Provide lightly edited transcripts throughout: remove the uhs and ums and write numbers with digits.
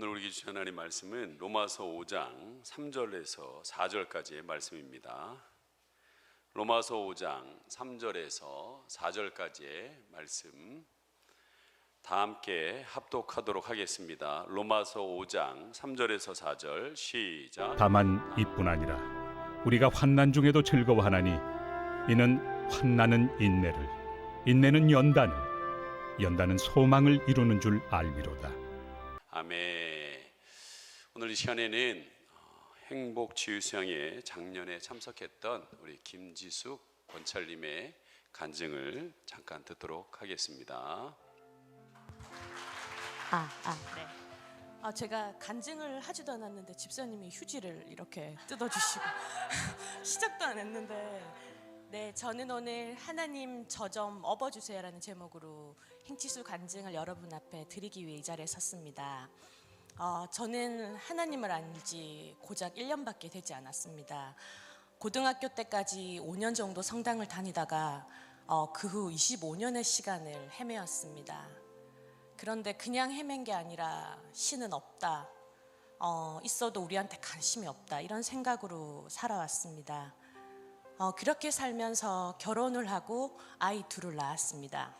오늘 우리에게 주신 하나님 말씀은 로마서 5장 3절에서 4절까지의 말씀입니다. 로마서 5장 3절에서 4절까지의 말씀 다 함께 합독하도록 하겠습니다. 로마서 5장 3절에서 4절 시작. 다만 이뿐 아니라 우리가 환난 중에도 즐거워하나니 이는 환난은 인내를, 인내는 연단을, 연단은 소망을 이루는 줄 알미로다. 아멘. 오늘 이 시간에는 행복치유수양에 작년에 참석했던 우리 김지숙 권찰님의 간증을 잠깐 듣도록 하겠습니다. 네. 제가 간증을 하지도 않았는데 집사님이 휴지를 이렇게 뜯어주시고 시작도 안 했는데, 네, 저는 오늘 하나님 저 좀 업어주세요라는 제목으로 행치수 간증을 여러분 앞에 드리기 위해 이 자리에 섰습니다. 저는 하나님을 안지 고작 1년밖에 되지 않았습니다. 고등학교 때까지 5년 정도 성당을 다니다가 그 후 25년의 시간을 헤매었습니다. 그런데 그냥 헤맨 게 아니라 신은 없다, 있어도 우리한테 관심이 없다, 이런 생각으로 살아왔습니다. 그렇게 살면서 결혼을 하고 아이 둘을 낳았습니다.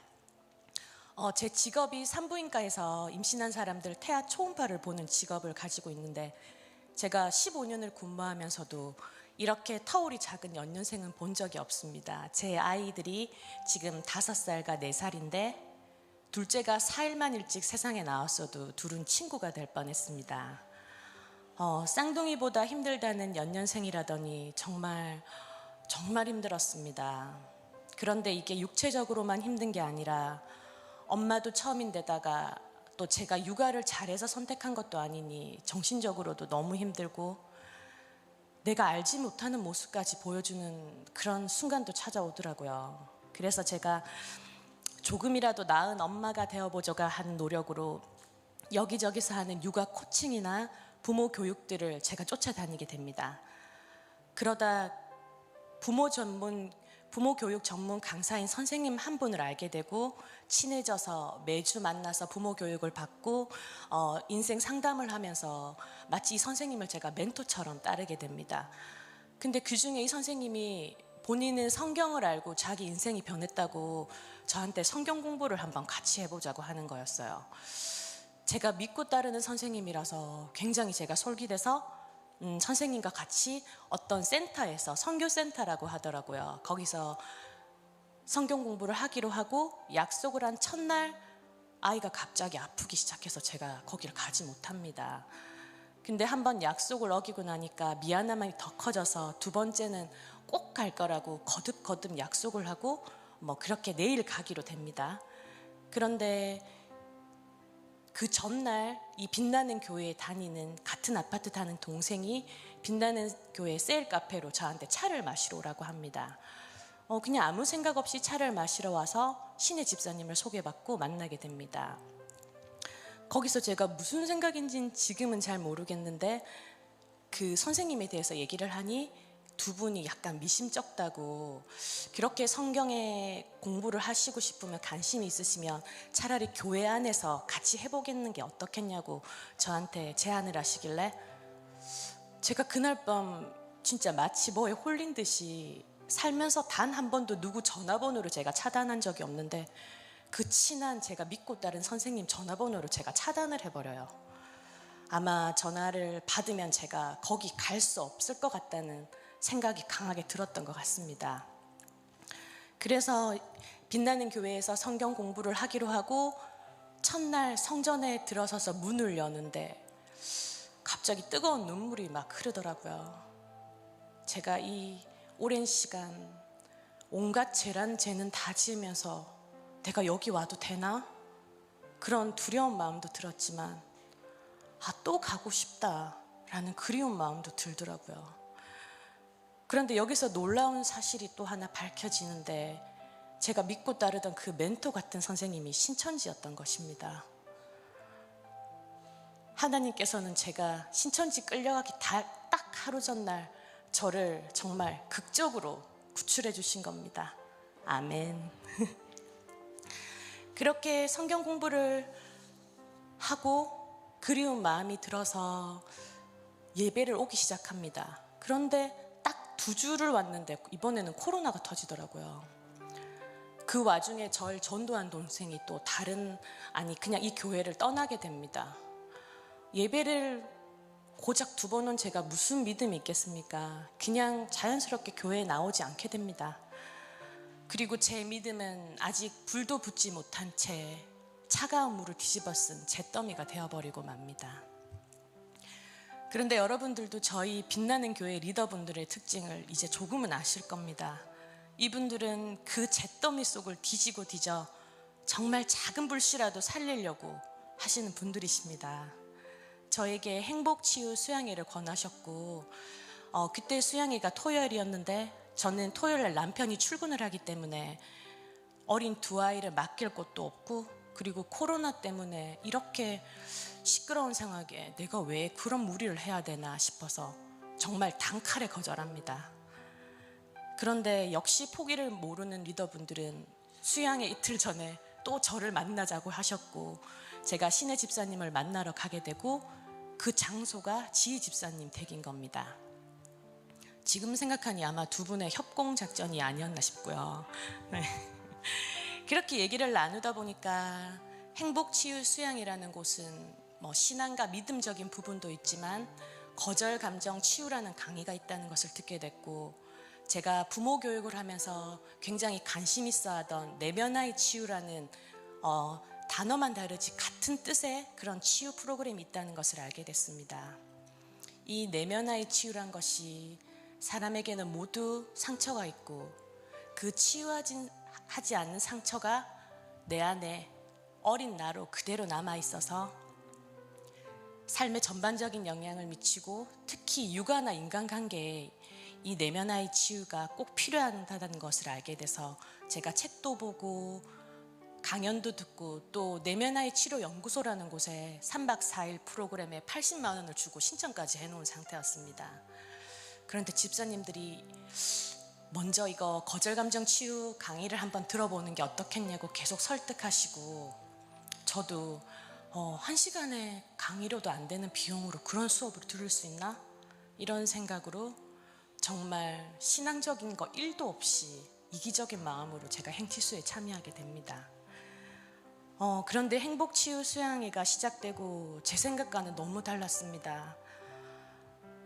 제 직업이 산부인과에서 임신한 사람들 태아 초음파를 보는 직업을 가지고 있는데, 제가 15년을 근무하면서도 이렇게 터울이 작은 연년생은 본 적이 없습니다. 제 아이들이 지금 5살과 4살인데 둘째가 4일만 일찍 세상에 나왔어도 둘은 친구가 될 뻔했습니다. 쌍둥이보다 힘들다는 연년생이라더니 정말 힘들었습니다. 그런데 이게 육체적으로만 힘든 게 아니라 엄마도 처음인데다가 또 제가 육아를 잘해서 선택한 것도 아니니 정신적으로도 너무 힘들고 내가 알지 못하는 모습까지 보여주는 그런 순간도 찾아오더라고요. 그래서 제가 조금이라도 나은 엄마가 되어보자가 하는 노력으로 여기저기서 하는 육아 코칭이나 부모 교육들을 제가 쫓아다니게 됩니다. 그러다 부모 교육 전문 강사인 선생님 한 분을 알게 되고 친해져서 매주 만나서 부모 교육을 받고 인생 상담을 하면서 마치 이 선생님을 제가 멘토처럼 따르게 됩니다. 근데 그중에 이 선생님이 본인은 성경을 알고 자기 인생이 변했다고 저한테 성경 공부를 한번 같이 해보자고 하는 거였어요. 제가 믿고 따르는 선생님이라서 굉장히 제가 솔깃해서 선생님과 같이 어떤 센터에서, 선교센터라고 하더라고요. 거기서 성경 공부를 하기로 하고 약속을 한 첫날 아이가 갑자기 아프기 시작해서 제가 거기를 가지 못합니다. 근데 한번 약속을 어기고 나니까 미안함이 더 커져서 두 번째는 꼭 갈 거라고 거듭 약속을 하고 그렇게 내일 가기로 됩니다. 그런데 그 전날 이 빛나는 교회에 다니는, 같은 아파트 사는 동생이 빛나는 교회 세일 카페로 저한테 차를 마시러 오라고 합니다. 그냥 아무 생각 없이 차를 마시러 와서 신의 집사님을 소개받고 만나게 됩니다. 거기서 제가 무슨 생각인지는 지금은 잘 모르겠는데 그 선생님에 대해서 얘기를 하니 두 분이 약간 미심쩍다고, 그렇게 성경에 공부를 하시고 싶으면, 관심이 있으시면 차라리 교회 안에서 같이 해보겠는 게 어떻겠냐고 저한테 제안을 하시길래 제가 그날 밤 진짜 마치 뭐에 홀린 듯이, 살면서 단 한 번도 누구 전화번호를 제가 차단한 적이 없는데 그 친한 제가 믿고 따른 선생님 전화번호를 제가 차단을 해버려요. 아마 전화를 받으면 제가 거기 갈 수 없을 것 같다는 생각이 강하게 들었던 것 같습니다. 그래서 빛나는 교회에서 성경 공부를 하기로 하고 첫날 성전에 들어서서 문을 여는데 갑자기 뜨거운 눈물이 막 흐르더라고요. 제가 이 오랜 시간 온갖 죄란 죄는 다 지으면서 내가 여기 와도 되나? 그런 두려운 마음도 들었지만 또 가고 싶다라는 그리운 마음도 들더라고요. 그런데 여기서 놀라운 사실이 또 하나 밝혀지는데, 제가 믿고 따르던 그 멘토 같은 선생님이 신천지였던 것입니다. 하나님께서는 제가 신천지 끌려가기 딱 하루 전날 저를 정말 극적으로 구출해 주신 겁니다. 아멘. 그렇게 성경 공부를 하고 그리운 마음이 들어서 예배를 오기 시작합니다. 그런데 딱 2주를 왔는데 이번에는 코로나가 터지더라고요. 그 와중에 절 전도한 동생이 또 그냥 이 교회를 떠나게 됩니다. 예배를 고작 2번은 제가 무슨 믿음이 있겠습니까? 그냥 자연스럽게 교회에 나오지 않게 됩니다. 그리고 제 믿음은 아직 불도 붙지 못한 채 차가운 물을 뒤집어 쓴 잿더미가 되어버리고 맙니다. 그런데 여러분들도 저희 빛나는 교회 리더분들의 특징을 이제 조금은 아실 겁니다. 이분들은 그 잿더미 속을 뒤지고 뒤져 정말 작은 불씨라도 살리려고 하시는 분들이십니다. 저에게 행복치유 수양회를 권하셨고 그때 수양회가 토요일이었는데 저는 토요일날 남편이 출근을 하기 때문에 어린 2아이를 맡길 곳도 없고, 그리고 코로나 때문에 이렇게 시끄러운 상황에 내가 왜 그런 무리를 해야 되나 싶어서 정말 단칼에 거절합니다. 그런데 역시 포기를 모르는 리더분들은 수양회 이틀 전에 또 저를 만나자고 하셨고, 제가 신혜 집사님을 만나러 가게 되고 그 장소가 지희 집사님 댁인 겁니다. 지금 생각하니 아마 2분의 협공작전이 아니었나 싶고요. 네. 그렇게 얘기를 나누다 보니까 행복치유 수양이라는 곳은 신앙과 믿음적인 부분도 있지만 거절 감정 치유라는 강의가 있다는 것을 듣게 됐고, 제가 부모 교육을 하면서 굉장히 관심 있어 하던 내면의 치유라는 단어만 다르지 같은 뜻의 그런 치유 프로그램이 있다는 것을 알게 됐습니다. 이 내면의 치유란 것이 사람에게는 모두 상처가 있고, 그 치유하지 않는 상처가 내 안에 어린 나로 그대로 남아 있어서 삶의 전반적인 영향을 미치고, 특히 육아나 인간관계에 이 내면의 치유가 꼭 필요하다는 것을 알게 돼서 제가 책도 보고 강연도 듣고 또 내면의 치료 연구소라는 곳에 3박 4일 프로그램에 80만 원을 주고 신청까지 해놓은 상태였습니다. 그런데 집사님들이 먼저 이거 거절감정 치유 강의를 한번 들어보는 게 어떻겠냐고 계속 설득하시고, 저도 1시간에 강의료도 안 되는 비용으로 그런 수업을 들을 수 있나? 이런 생각으로 정말 신앙적인 거 1도 없이 이기적인 마음으로 제가 행치수에 참여하게 됩니다. 그런데 행복치유 수양회가 시작되고 제 생각과는 너무 달랐습니다.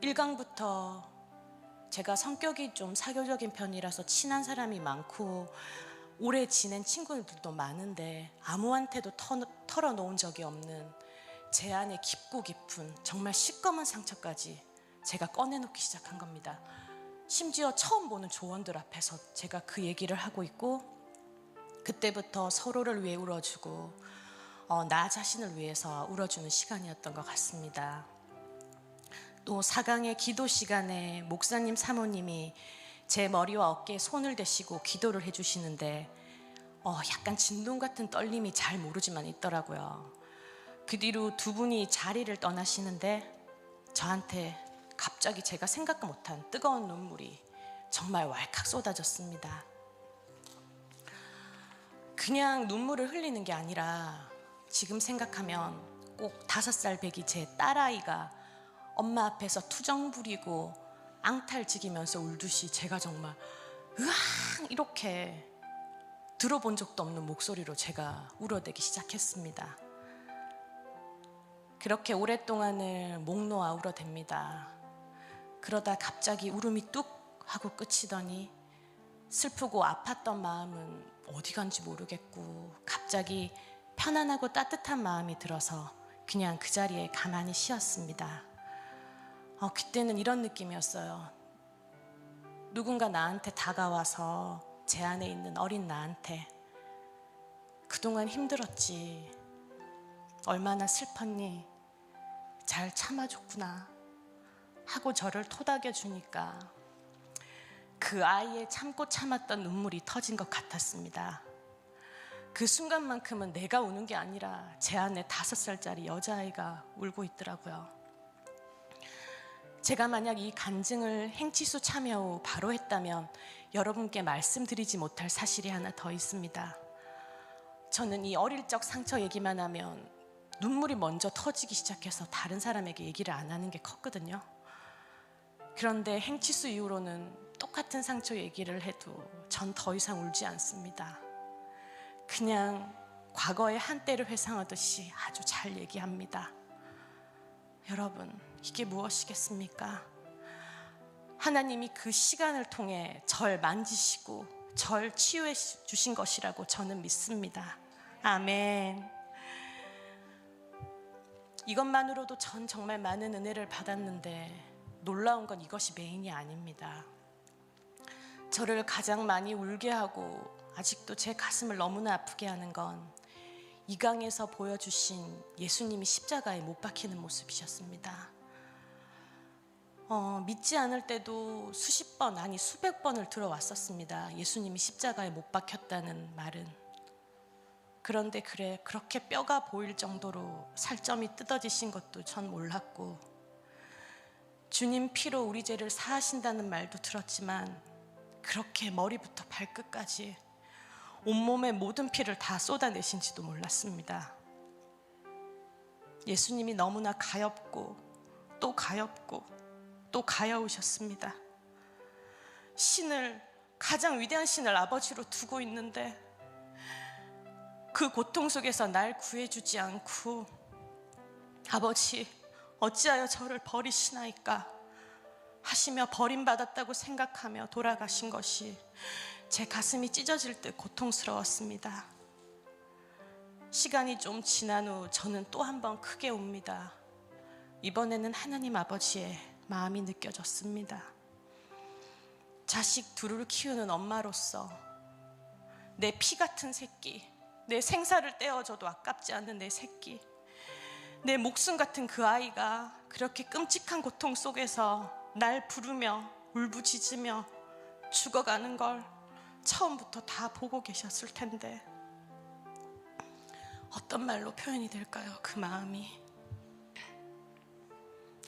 1강부터 제가 성격이 좀 사교적인 편이라서 친한 사람이 많고 오래 지낸 친구들도 많은데 아무한테도 털어놓은 적이 없는 제 안에 깊고 깊은 정말 시꺼먼 상처까지 제가 꺼내놓기 시작한 겁니다. 심지어 처음 보는 조원들 앞에서 제가 그 얘기를 하고 있고, 그때부터 서로를 위해 울어주고 나 자신을 위해서 울어주는 시간이었던 것 같습니다. 또 4강의 기도 시간에 목사님 사모님이 제 머리와 어깨에 손을 대시고 기도를 해주시는데 약간 진동 같은 떨림이 잘 모르지만 있더라고요. 그 뒤로 2분이 자리를 떠나시는데 저한테 갑자기 제가 생각 못한 뜨거운 눈물이 정말 왈칵 쏟아졌습니다. 그냥 눈물을 흘리는 게 아니라 지금 생각하면 꼭 5살 배기 제 딸아이가 엄마 앞에서 투정 부리고 앙탈지기면서 울듯이 제가 정말 으앙 이렇게 들어본 적도 없는 목소리로 제가 울어대기 시작했습니다. 그렇게 오랫동안을 목 놓아 울어댑니다. 그러다 갑자기 울음이 뚝 하고 끝이더니 슬프고 아팠던 마음은 어디 간지 모르겠고 갑자기 편안하고 따뜻한 마음이 들어서 그냥 그 자리에 가만히 쉬었습니다. 그때는 이런 느낌이었어요. 누군가 나한테 다가와서 제 안에 있는 어린 나한테 그동안 힘들었지, 얼마나 슬펐니, 잘 참아줬구나 하고 저를 토닥여 주니까 그 아이의 참고 참았던 눈물이 터진 것 같았습니다. 그 순간만큼은 내가 우는 게 아니라 제 안에 5살짜리 여자아이가 울고 있더라고요. 제가 만약 이 간증을 행치수 참여 후 바로 했다면 여러분께 말씀드리지 못할 사실이 하나 더 있습니다. 저는 이 어릴 적 상처 얘기만 하면 눈물이 먼저 터지기 시작해서 다른 사람에게 얘기를 안 하는 게 컸거든요. 그런데 행치수 이후로는 똑같은 상처 얘기를 해도 전 더 이상 울지 않습니다. 그냥 과거의 한때를 회상하듯이 아주 잘 얘기합니다. 여러분, 이게 무엇이겠습니까? 하나님이 그 시간을 통해 절 만지시고 절 치유해 주신 것이라고 저는 믿습니다. 아멘. 이것만으로도 전 정말 많은 은혜를 받았는데 놀라운 건 이것이 메인이 아닙니다. 저를 가장 많이 울게 하고 아직도 제 가슴을 너무나 아프게 하는 건 이강에서 보여주신 예수님이 십자가에 못 박히는 모습이셨습니다. 믿지 않을 때도 수십 번, 아니 수백 번을 들어왔었습니다. 예수님이 십자가에 못 박혔다는 말은. 그런데 그렇게 뼈가 보일 정도로 살점이 뜯어지신 것도 전 몰랐고, 주님 피로 우리 죄를 사하신다는 말도 들었지만 그렇게 머리부터 발끝까지 온몸의 모든 피를 다 쏟아내신지도 몰랐습니다. 예수님이 너무나 가엾고 또 가엾고 또 가여우셨습니다. 신을, 가장 위대한 신을 아버지로 두고 있는데 그 고통 속에서 날 구해주지 않고 아버지 어찌하여 저를 버리시나이까 하시며 버림받았다고 생각하며 돌아가신 것이 제 가슴이 찢어질 듯 고통스러웠습니다. 시간이 좀 지난 후 저는 또 한 번 크게 웁니다. 이번에는 하나님 아버지의 마음이 느껴졌습니다. 자식 둘을 키우는 엄마로서 내 피 같은 새끼, 내 생사를 떼어줘도 아깝지 않은 내 새끼, 내 목숨 같은 그 아이가 그렇게 끔찍한 고통 속에서 날 부르며 울부짖으며 죽어가는 걸 처음부터 다 보고 계셨을 텐데 어떤 말로 표현이 될까요? 그 마음이.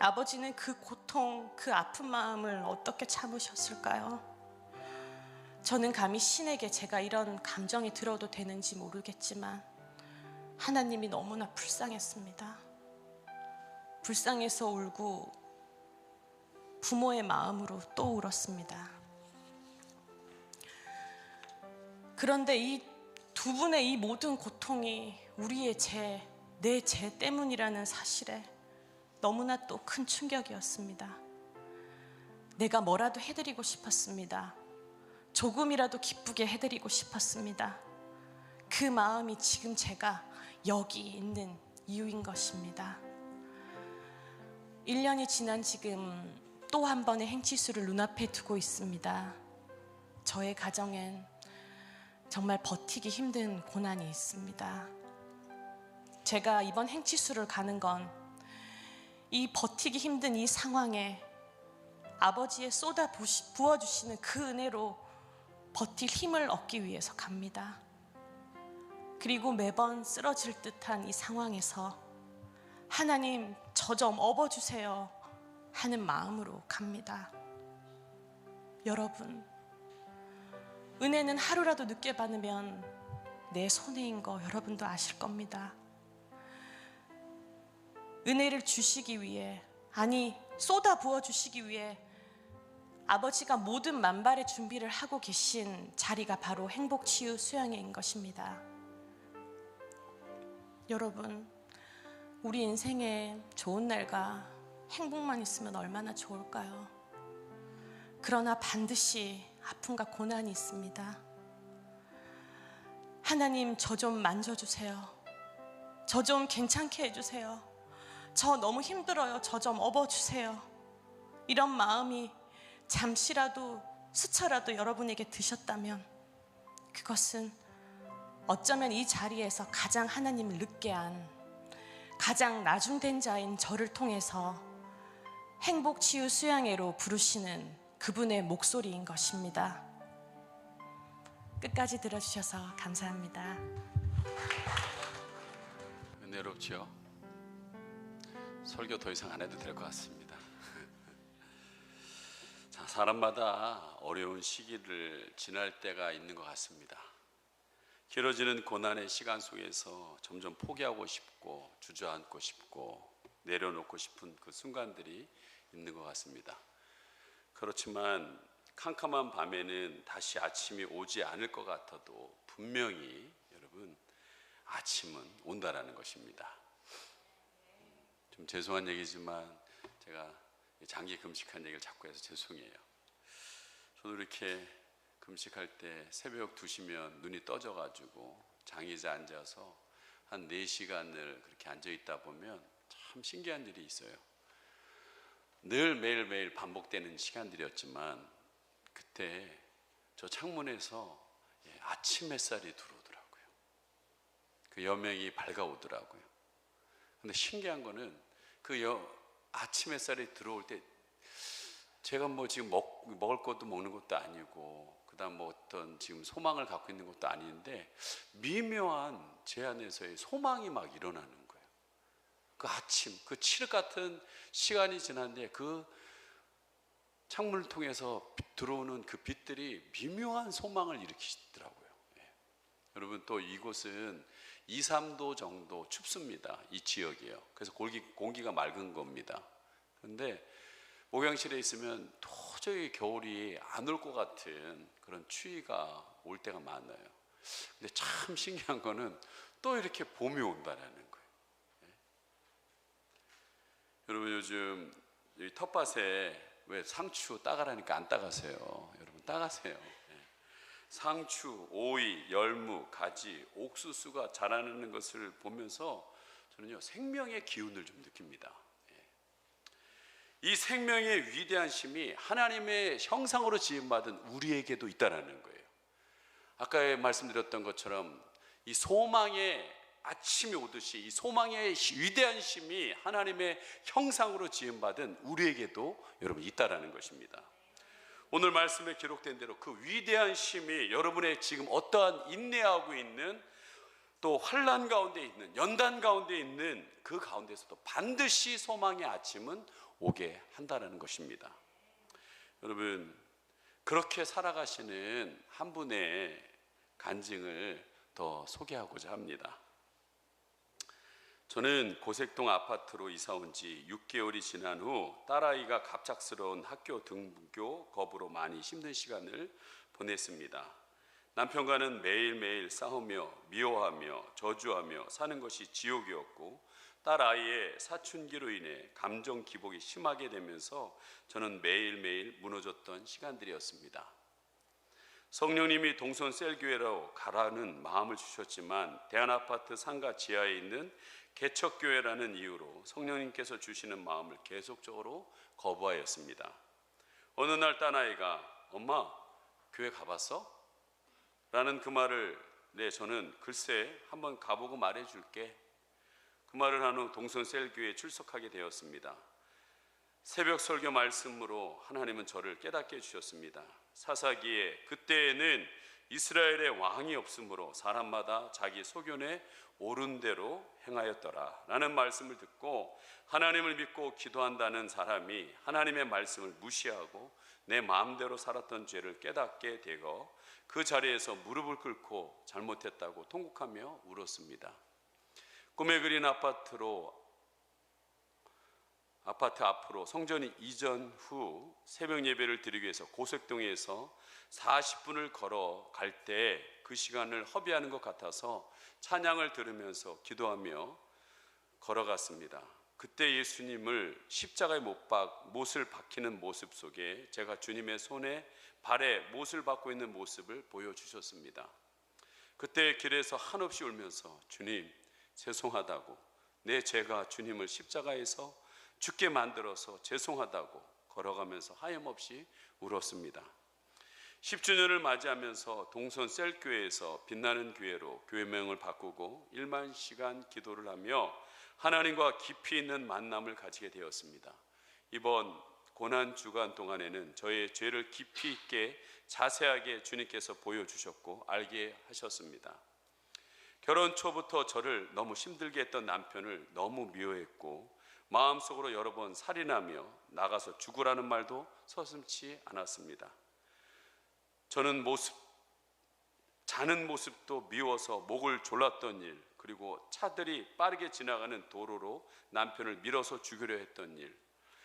아버지는 그 고통, 그 아픈 마음을 어떻게 참으셨을까요? 저는 감히 신에게 제가 이런 감정이 들어도 되는지 모르겠지만 하나님이 너무나 불쌍했습니다. 불쌍해서 울고 부모의 마음으로 또 울었습니다. 그런데 이 두 분의 이 모든 고통이 우리의 죄, 내 죄 때문이라는 사실에 너무나 또 큰 충격이었습니다. 내가 뭐라도 해드리고 싶었습니다. 조금이라도 기쁘게 해드리고 싶었습니다. 그 마음이 지금 제가 여기 있는 이유인 것입니다. 1년이 지난 지금 또 한 번의 행치수를 눈앞에 두고 있습니다. 저의 가정엔 정말 버티기 힘든 고난이 있습니다. 제가 이번 행치수를 가는 건 이 버티기 힘든 이 상황에 아버지의 쏟아 부어주시는 그 은혜로 버틸 힘을 얻기 위해서 갑니다. 그리고 매번 쓰러질 듯한 이 상황에서 하나님 저 좀 업어주세요 하는 마음으로 갑니다. 여러분, 은혜는 하루라도 늦게 받으면 내 손해인 거 여러분도 아실 겁니다. 은혜를 주시기 위해, 아니 쏟아 부어주시기 위해 아버지가 모든 만발의 준비를 하고 계신 자리가 바로 행복치유 수양회인 것입니다. 여러분, 우리 인생에 좋은 날과 행복만 있으면 얼마나 좋을까요? 그러나 반드시 아픔과 고난이 있습니다. 하나님 저 좀 만져주세요. 저 좀 괜찮게 해주세요. 저 너무 힘들어요. 저 좀 업어주세요. 이런 마음이 잠시라도 스쳐라도 여러분에게 드셨다면 그것은 어쩌면 이 자리에서 가장 하나님을 늦게 한 가장 나중된 자인 저를 통해서 행복치유 수양회로 부르시는 그분의 목소리인 것입니다. 끝까지 들어주셔서 감사합니다. 은혜롭죠? 설교 더 이상 안 해도 될 것 같습니다. 자, 사람마다 어려운 시기를 지날 때가 있는 것 같습니다. 길어지는 고난의 시간 속에서 점점 포기하고 싶고 주저앉고 싶고 내려놓고 싶은 그 순간들이 있는 것 같습니다. 그렇지만 캄캄한 밤에는 다시 아침이 오지 않을 것 같아도 분명히 여러분 아침은 온다라는 것입니다. 좀 죄송한 얘기지만 제가 장기 금식한 얘기를 자꾸 해서 죄송해요. 저도 이렇게 금식할 때 새벽 2시면 눈이 떠져가지고 장의자 앉아서 한 4시간을 그렇게 앉아있다 보면 참 신기한 일이 있어요. 늘 매일매일 반복되는 시간들이었지만 그때 저 창문에서 아침 햇살이 들어오더라고요. 그 여명이 밝아오더라고요. 근데 신기한 거는 아침 햇살이 들어올 때 제가 뭐 지금 먹을 것도 먹는 것도 아니고 그다음 뭐 어떤 지금 소망을 갖고 있는 것도 아닌데 미묘한 제 안에서의 소망이 막 일어나는 거예요. 그 아침, 그 칠흑 같은 시간이 지났는데 그 창문을 통해서 들어오는 그 빛들이 미묘한 소망을 일으키시더라고요. 여러분 또 이곳은 2, 3도 정도 춥습니다. 이 지역이요. 그래서 공기가 맑은 겁니다. 그런데 목양실에 있으면 도저히 겨울이 안 올 것 같은 그런 추위가 올 때가 많아요. 근데 참 신기한 거는 또 이렇게 봄이 온다는 거예요. 여러분 요즘 이 텃밭에 왜 상추 따가라니까 안 따가세요? 여러분 따가세요. 상추, 오이, 열무, 가지, 옥수수가 자라는 것을 보면서 저는요 생명의 기운을 좀 느낍니다. 이 생명의 위대한 심이 하나님의 형상으로 지음받은 우리에게도 있다는 거예요. 아까 말씀드렸던 것처럼 이 소망의 아침이 오듯이 이 소망의 위대한 심이 하나님의 형상으로 지음받은 우리에게도 여러분 있다는 것입니다. 오늘 말씀에 기록된 대로 그 위대한 심이 여러분의 지금 어떠한 인내하고 있는 또 환난 가운데 있는 연단 가운데 있는 그 가운데서도 반드시 소망의 아침은 오게 한다는 것입니다. 여러분 그렇게 살아가시는 한 분의 간증을 더 소개하고자 합니다. 저는 고색동 아파트로 이사 온 지 6개월이 지난 후 딸아이가 갑작스러운 학교 등교 거부로 많이 힘든 시간을 보냈습니다. 남편과는 매일매일 싸우며 미워하며 저주하며 사는 것이 지옥이었고 딸아이의 사춘기로 인해 감정 기복이 심하게 되면서 저는 매일매일 무너졌던 시간들이었습니다. 성령님이 동선 셀교회로 가라는 마음을 주셨지만 대한아파트 상가 지하에 있는 개척교회라는 이유로 성령님께서 주시는 마음을 계속적으로 거부하였습니다. 어느 날 딸아이가 엄마 교회 가봤어? 라는 그 말을 저는 글쎄 한번 가보고 말해줄게. 그 말을 한 후 동선셀교회에 출석하게 되었습니다. 새벽 설교 말씀으로 하나님은 저를 깨닫게 해주셨습니다. 사사기에 그때에는 이스라엘의 왕이 없으므로 사람마다 자기 소견에 옳은 대로 행하였더라 라는 말씀을 듣고 하나님을 믿고 기도한다는 사람이 하나님의 말씀을 무시하고 내 마음대로 살았던 죄를 깨닫게 되고 그 자리에서 무릎을 꿇고 잘못했다고 통곡하며 울었습니다. 꿈에 그린 아파트 앞으로 성전 이전 후 새벽 예배를 드리기 위해서 고색동에서 40분을 걸어갈 때 그 시간을 허비하는 것 같아서 찬양을 들으면서 기도하며 걸어갔습니다. 그때 예수님을 십자가에 못을 박히는 모습 속에 제가 주님의 손에 발에 못을 박고 있는 모습을 보여주셨습니다. 그때 길에서 한없이 울면서 주님 죄송하다고 내 죄가 주님을 십자가에서 죽게 만들어서 죄송하다고 걸어가면서 하염없이 울었습니다. 10주년을 맞이하면서 동선 셀교회에서 빛나는 교회로 교회명을 바꾸고 1만 시간 기도를 하며 하나님과 깊이 있는 만남을 가지게 되었습니다. 이번 고난 주간 동안에는 저의 죄를 깊이 있게 자세하게 주님께서 보여주셨고 알게 하셨습니다. 결혼 초부터 저를 너무 힘들게 했던 남편을 너무 미워했고 마음속으로 여러 번 살인하며 나가서 죽으라는 말도 서슴지 않았습니다. 저는 자는 모습도 미워서 목을 졸랐던 일, 그리고 차들이 빠르게 지나가는 도로로 남편을 밀어서 죽이려 했던 일,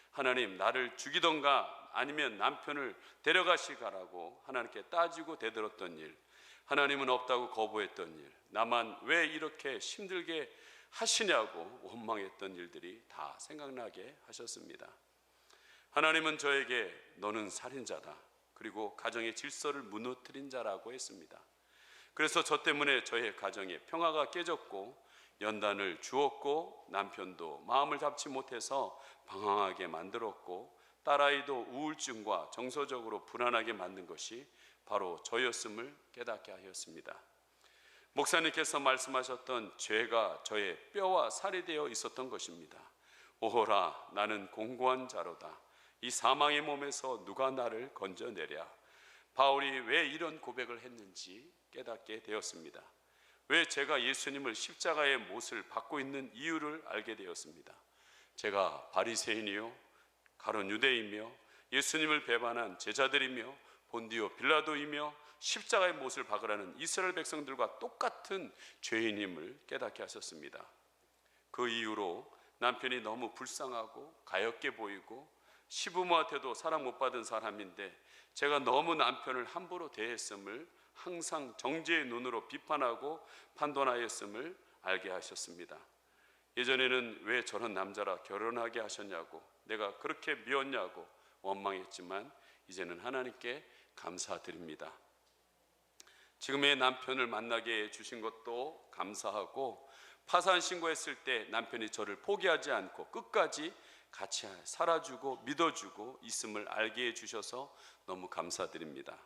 하나님 나를 죽이던가 아니면 남편을 데려가시가라고 하나님께 따지고 대들었던 일, 하나님은 없다고 거부했던 일, 나만 왜 이렇게 힘들게 하시냐고 원망했던 일들이 다 생각나게 하셨습니다. 하나님은 저에게 너는 살인자다, 그리고 가정의 질서를 무너뜨린 자라고 했습니다. 그래서 저 때문에 저의 가정에 평화가 깨졌고 연단을 주었고 남편도 마음을 잡지 못해서 방황하게 만들었고 딸아이도 우울증과 정서적으로 불안하게 만든 것이 바로 저였음을 깨닫게 하였습니다. 목사님께서 말씀하셨던 죄가 저의 뼈와 살이 되어 있었던 것입니다. 오호라 나는 공고한 자로다. 이 사망의 몸에서 누가 나를 건져내랴. 바울이 왜 이런 고백을 했는지 깨닫게 되었습니다. 왜 제가 예수님을 십자가의 못을 받고 있는 이유를 알게 되었습니다. 제가 바리새인이요 가론 유대이며 예수님을 배반한 제자들이며 본디오 빌라도이며 십자가의 못을 박으라는 이스라엘 백성들과 똑같은 죄인임을 깨닫게 하셨습니다. 그 이후로 남편이 너무 불쌍하고 가엾게 보이고 시부모한테도 사랑 못 받은 사람인데 제가 너무 남편을 함부로 대했음을 항상 정죄의 눈으로 비판하고 판단하였음을 알게 하셨습니다. 예전에는 왜 저런 남자라 결혼하게 하셨냐고, 내가 그렇게 미웠냐고 원망했지만 이제는 하나님께 감사드립니다. 지금의 남편을 만나게 해주신 것도 감사하고, 파산 신고했을 때 남편이 저를 포기하지 않고 끝까지 같이 살아주고 믿어주고 있음을 알게 해주셔서 너무 감사드립니다.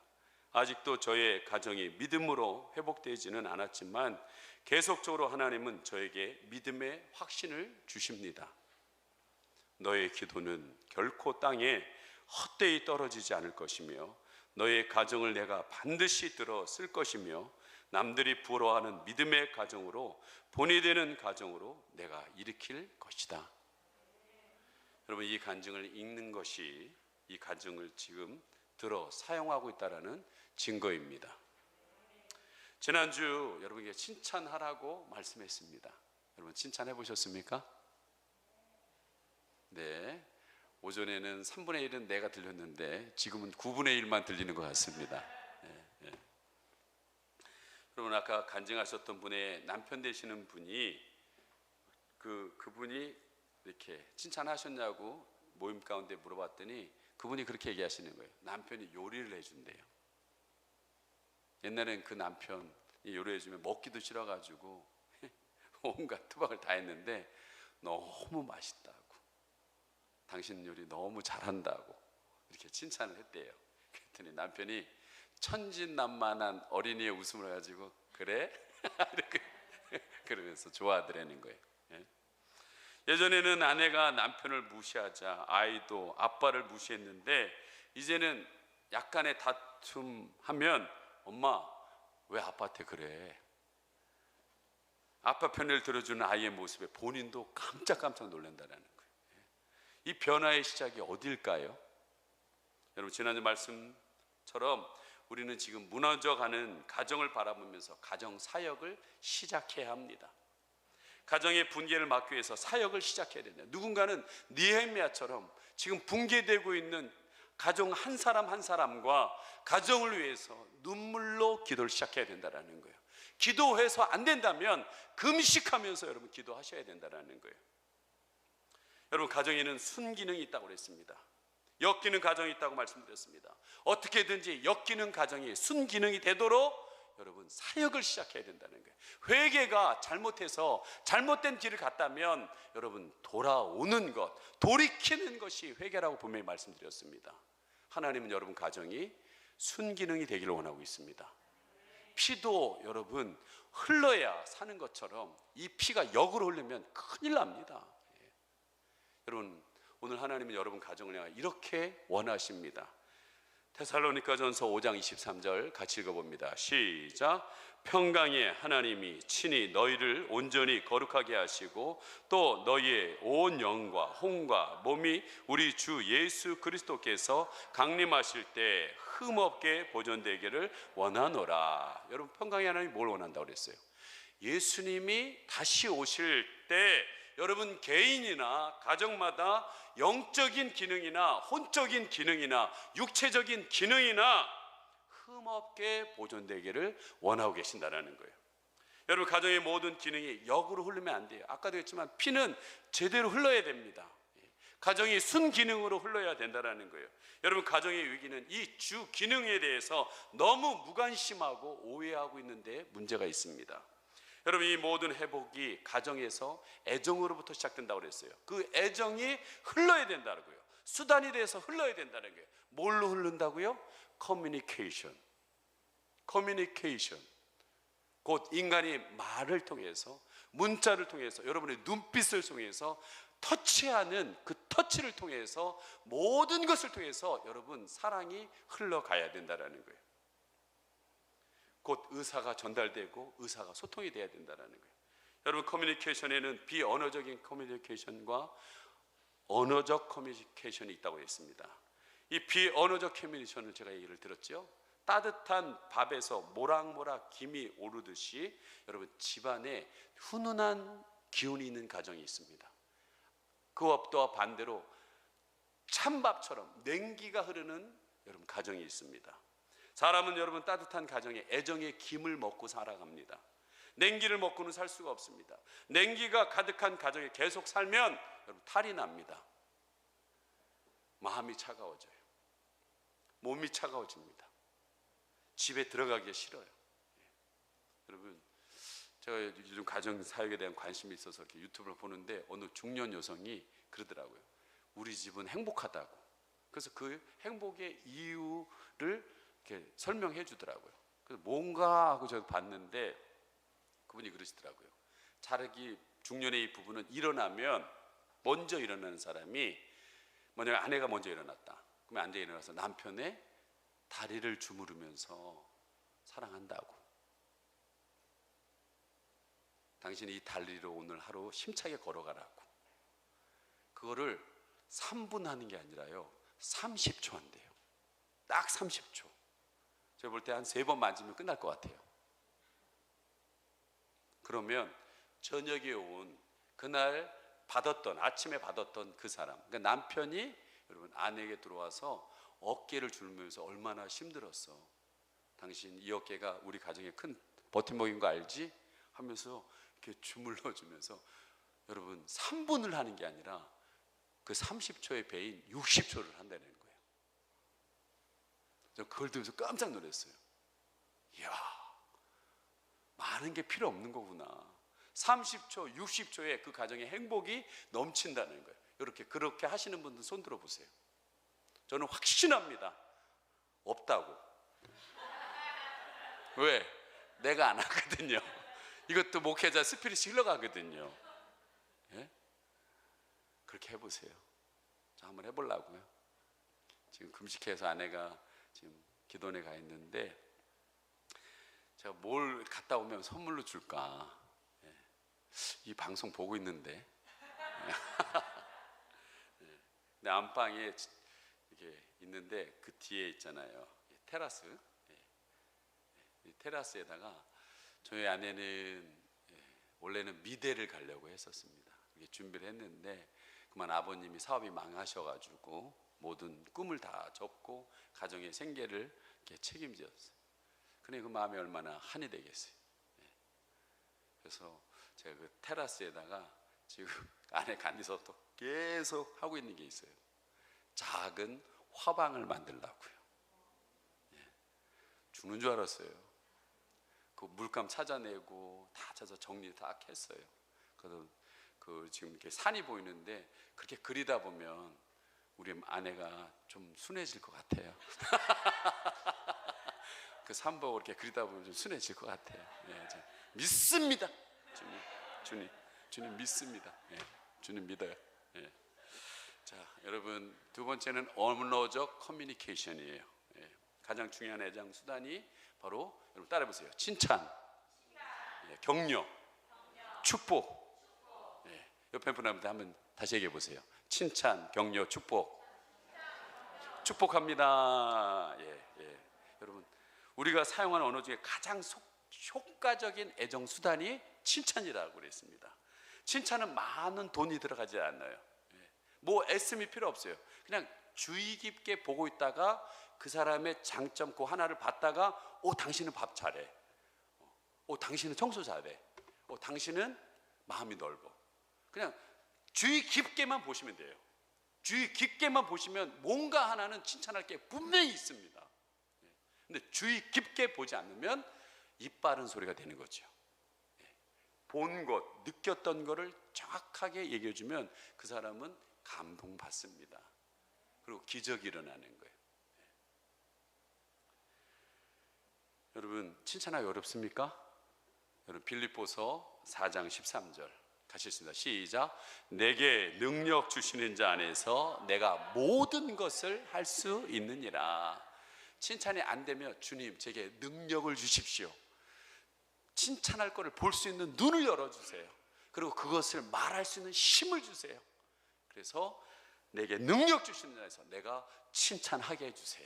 아직도 저의 가정이 믿음으로 회복되지는 않았지만 계속적으로 하나님은 저에게 믿음의 확신을 주십니다. 너의 기도는 결코 땅에 헛되이 떨어지지 않을 것이며 너의 가정을 내가 반드시 들어 쓸 것이며 남들이 부러워하는 믿음의 가정으로 본이 되는 가정으로 내가 일으킬 것이다. 여러분, 이 간증을 읽는 것이 이 간증을 지금 들어 사용하고 있다는 증거입니다. 지난주 여러분에게 칭찬하라고 말씀했습니다. 여러분 칭찬해 보셨습니까? 네. 오전에는 3분의 1은 내가 들렸는데 지금은 9분의 1만 들리는 것 같습니다. 네, 네. 여러분 아까 간증하셨던 분의 남편 되시는 분이 그분이 이렇게 칭찬하셨냐고 모임 가운데 물어봤더니 그분이 그렇게 얘기하시는 거예요. 남편이 요리를 해준대요. 옛날엔 그 남편이 요리해주면 먹기도 싫어가지고 온갖 투박을 다 했는데 너무 맛있다고, 당신 요리 너무 잘한다고 이렇게 칭찬을 했대요. 그랬더니 남편이 천진난만한 어린이의 웃음을 가지고 그래? 그러면서 좋아하더라는 거예요. 예전에는 아내가 남편을 무시하자 아이도 아빠를 무시했는데 이제는 약간의 다툼하면 엄마 왜 아빠한테 그래? 아빠 편을 들어주는 아이의 모습에 본인도 깜짝깜짝 놀란다는 거예요. 이 변화의 시작이 어딜까요? 여러분 지난주 말씀처럼 우리는 지금 무너져가는 가정을 바라보면서 가정 사역을 시작해야 합니다. 가정의 붕괴를 막기 위해서 사역을 시작해야 된다. 누군가는 느헤미야처럼 지금 붕괴되고 있는 가정 한 사람 한 사람과 가정을 위해서 눈물로 기도를 시작해야 된다는 거예요. 기도해서 안 된다면 금식하면서 여러분 기도하셔야 된다는 거예요. 여러분 가정에는 순기능이 있다고 그랬습니다. 역기능 가정이 있다고 말씀드렸습니다. 어떻게든지 역기능 가정이 순기능이 되도록 여러분 사역을 시작해야 된다는 거예요. 회개가 잘못해서 잘못된 길을 갔다면 여러분 돌아오는 것, 돌이키는 것이 회개라고 분명히 말씀드렸습니다. 하나님은 여러분 가정이 순기능이 되기를 원하고 있습니다. 피도 여러분 흘러야 사는 것처럼 이 피가 역으로 흐르면 큰일 납니다. 여러분 오늘 하나님은 여러분 가정을 향해 이렇게 원하십니다. 데살로니가전서 5장 23절 같이 읽어봅니다. 시작. 평강의 하나님이 친히 너희를 온전히 거룩하게 하시고 또 너희의 온 영과 혼과 몸이 우리 주 예수 그리스도께서 강림하실 때 흠없게 보존되기를 원하노라. 여러분, 평강의 하나님이 뭘 원한다고 그랬어요? 예수님이 다시 오실 때 여러분 개인이나 가정마다 영적인 기능이나 혼적인 기능이나 육체적인 기능이나 흠없게 보존되기를 원하고 계신다는 거예요. 여러분, 가정의 모든 기능이 역으로 흐르면 안 돼요. 아까도 했지만 피는 제대로 흘러야 됩니다. 가정이 순기능으로 흘러야 된다는 거예요. 여러분, 가정의 위기는 이 주 기능에 대해서 너무 무관심하고 오해하고 있는데 문제가 있습니다. 여러분, 이 모든 회복이 가정에서 애정으로부터 시작된다고 그랬어요. 그 애정이 흘러야 된다고요. 수단이 돼서 흘러야 된다는 거예요. 뭘로 흐른다고요? 커뮤니케이션. 곧 인간이 말을 통해서, 문자를 통해서, 여러분의 눈빛을 통해서, 터치하는 그 터치를 통해서, 모든 것을 통해서 여러분 사랑이 흘러가야 된다는 거예요. 곧 의사가 전달되고 의사가 소통이 돼야 된다는 거예요. 여러분, 커뮤니케이션에는 비언어적인 커뮤니케이션과 언어적 커뮤니케이션이 있다고 했습니다. 이 비언어적 커뮤니케이션을 제가 얘기를 들었죠. 따뜻한 밥에서 모락모락 김이 오르듯이 여러분 집안에 훈훈한 기운이 있는 가정이 있습니다. 그와 반대로 찬밥처럼 냉기가 흐르는 여러분 가정이 있습니다. 사람은 여러분 따뜻한 가정에 애정의 김을 먹고 살아갑니다. 냉기를 먹고는 살 수가 없습니다. 냉기가 가득한 가정에 계속 살면 여러분 탈이 납니다. 마음이 차가워져요. 몸이 차가워집니다. 집에 들어가기 싫어요. 여러분, 제가 요즘 가정 사역에 대한 관심이 있어서 이렇게 유튜브를 보는데 어느 중년 여성이 그러더라고요. 우리 집은 행복하다고. 그래서 그 행복의 이유를 이렇게 설명해 주더라고요. 그래서 뭔가 하고 제가 봤는데 그분이 그러시더라고요. 자기 중년의 이 부부는 일어나면 먼저 일어나는 사람이, 만약에 아내가 먼저 일어났다. 그러면 앉아 일어나서 남편의 다리를 주무르면서 사랑한다고. 당신이 이 다리로 오늘 하루 힘차게 걸어가라고. 그거를 3분 하는 게 아니라요 30초 한대요. 딱 30초. 제가 볼 때 한 3번 만지면 끝날 것 같아요. 그러면 저녁에 온 그날 아침에 받았던 그 사람, 그러니까 남편이 여러분 아내에게 들어와서 어깨를 줄면서 얼마나 힘들었어. 당신 이 어깨가 우리 가정의 큰 버팀목인 거 알지? 하면서 이렇게 주물러 주면서 여러분 3분을 하는 게 아니라 그 30초의 배인 60초를 한다는 거예요. 저 그걸 들으면서 깜짝 놀랐어요. 이야, 많은 게 필요 없는 거구나. 30초, 60초에 그 가정의 행복이 넘친다는 거예요. 그렇게 하시는 분들 손 들어 보세요. 저는 확신합니다. 없다고. 왜? 내가 안 하거든요. 이것도 목회자 스피릿이 흘러가거든요. 예? 그렇게 해보세요. 자, 한번 해보려고요. 지금 금식해서 아내가 지금 기도원에 가 있는데 제가 뭘 갔다 오면 선물로 줄까? 예. 이 방송 보고 있는데 내 안방에 이게 있는데 그 뒤에 있잖아요. 테라스. 이 테라스에다가 저희 아내는 원래는 미대를 가려고 했었습니다. 이렇게 준비를 했는데 그만 아버님이 사업이 망하셔가지고 모든 꿈을 다 접고 가정의 생계를 이렇게 책임졌어요. 그러니 그 마음이 얼마나 한이 되겠어요. 그래서 제가 그 테라스에다가 지금 안에 간디서 또 계속 하고 있는 게 있어요. 작은 화방을 만들려고요. 죽는 줄 알았어요. 그 물감 찾아내고 다 찾아 정리 다 했어요. 그래서 그 지금 이렇게 산이 보이는데 그렇게 그리다 보면 우리 아내가 좀 순해질 것 같아요. 그 산 보고 이렇게 그리다 보면 좀 순해질 것 같아요. 예, 믿습니다. 주님 믿습니다. 예, 주님 믿어요. 예. 자, 여러분 두 번째는 언어적 커뮤니케이션이에요. 예. 가장 중요한 애정 수단이 바로 여러분 따라해 보세요. 칭찬, 예, 격려, 축복. 예, 옆에 분한테 한번 다시 얘기해 보세요. 칭찬, 격려, 축복. 축복합니다. 예, 예. 여러분, 우리가 사용하는 언어 중에 가장 효과적인 애정 수단이 칭찬이라고 그랬습니다. 칭찬은 많은 돈이 들어가지 않아요. 예. 뭐 애씀이 필요 없어요. 그냥 주의 깊게 보고 있다가 그 사람의 장점 그 하나를 봤다가 당신은 밥 잘해. 당신은 청소 잘해. 당신은 마음이 넓어. 그냥 주의 깊게만 보시면 돼요. 주의 깊게만 보시면 뭔가 하나는 칭찬할 게 분명히 있습니다. 근데 주의 깊게 보지 않으면 입 바른 소리가 되는 거죠. 본 것, 느꼈던 것을 정확하게 얘기해 주면 그 사람은 감동받습니다. 그리고 기적이 일어나는 거예요. 여러분, 칭찬하기 어렵습니까? 여러분, 빌립보서 4장 13절 가시겠습니다. 시작. 내게 능력 주시는 자 안에서 내가 모든 것을 할 수 있느니라. 칭찬이 안 되면 주님 제게 능력을 주십시오. 칭찬할 거를 볼 수 있는 눈을 열어주세요. 그리고 그것을 말할 수 있는 힘을 주세요. 그래서 내게 능력 주시는 자에서 내가 칭찬하게 해주세요.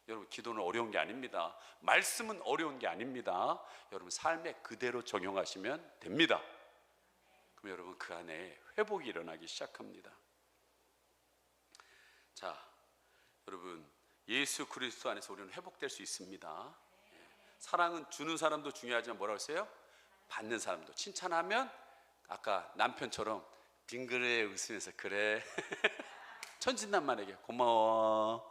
여러분, 기도는 어려운 게 아닙니다. 말씀은 어려운 게 아닙니다. 여러분, 삶에 그대로 적용하시면 됩니다. 그럼 여러분, 그 안에 회복이 일어나기 시작합니다. 자, 여러분, 예수 그리스도 안에서 우리는 회복될 수 있습니다. 사랑은 주는 사람도 중요하지만 뭐라고 했어요? 받는 사람도. 칭찬하면 아까 남편처럼 빙그레 웃으면서 그래 천진난만하게 고마워.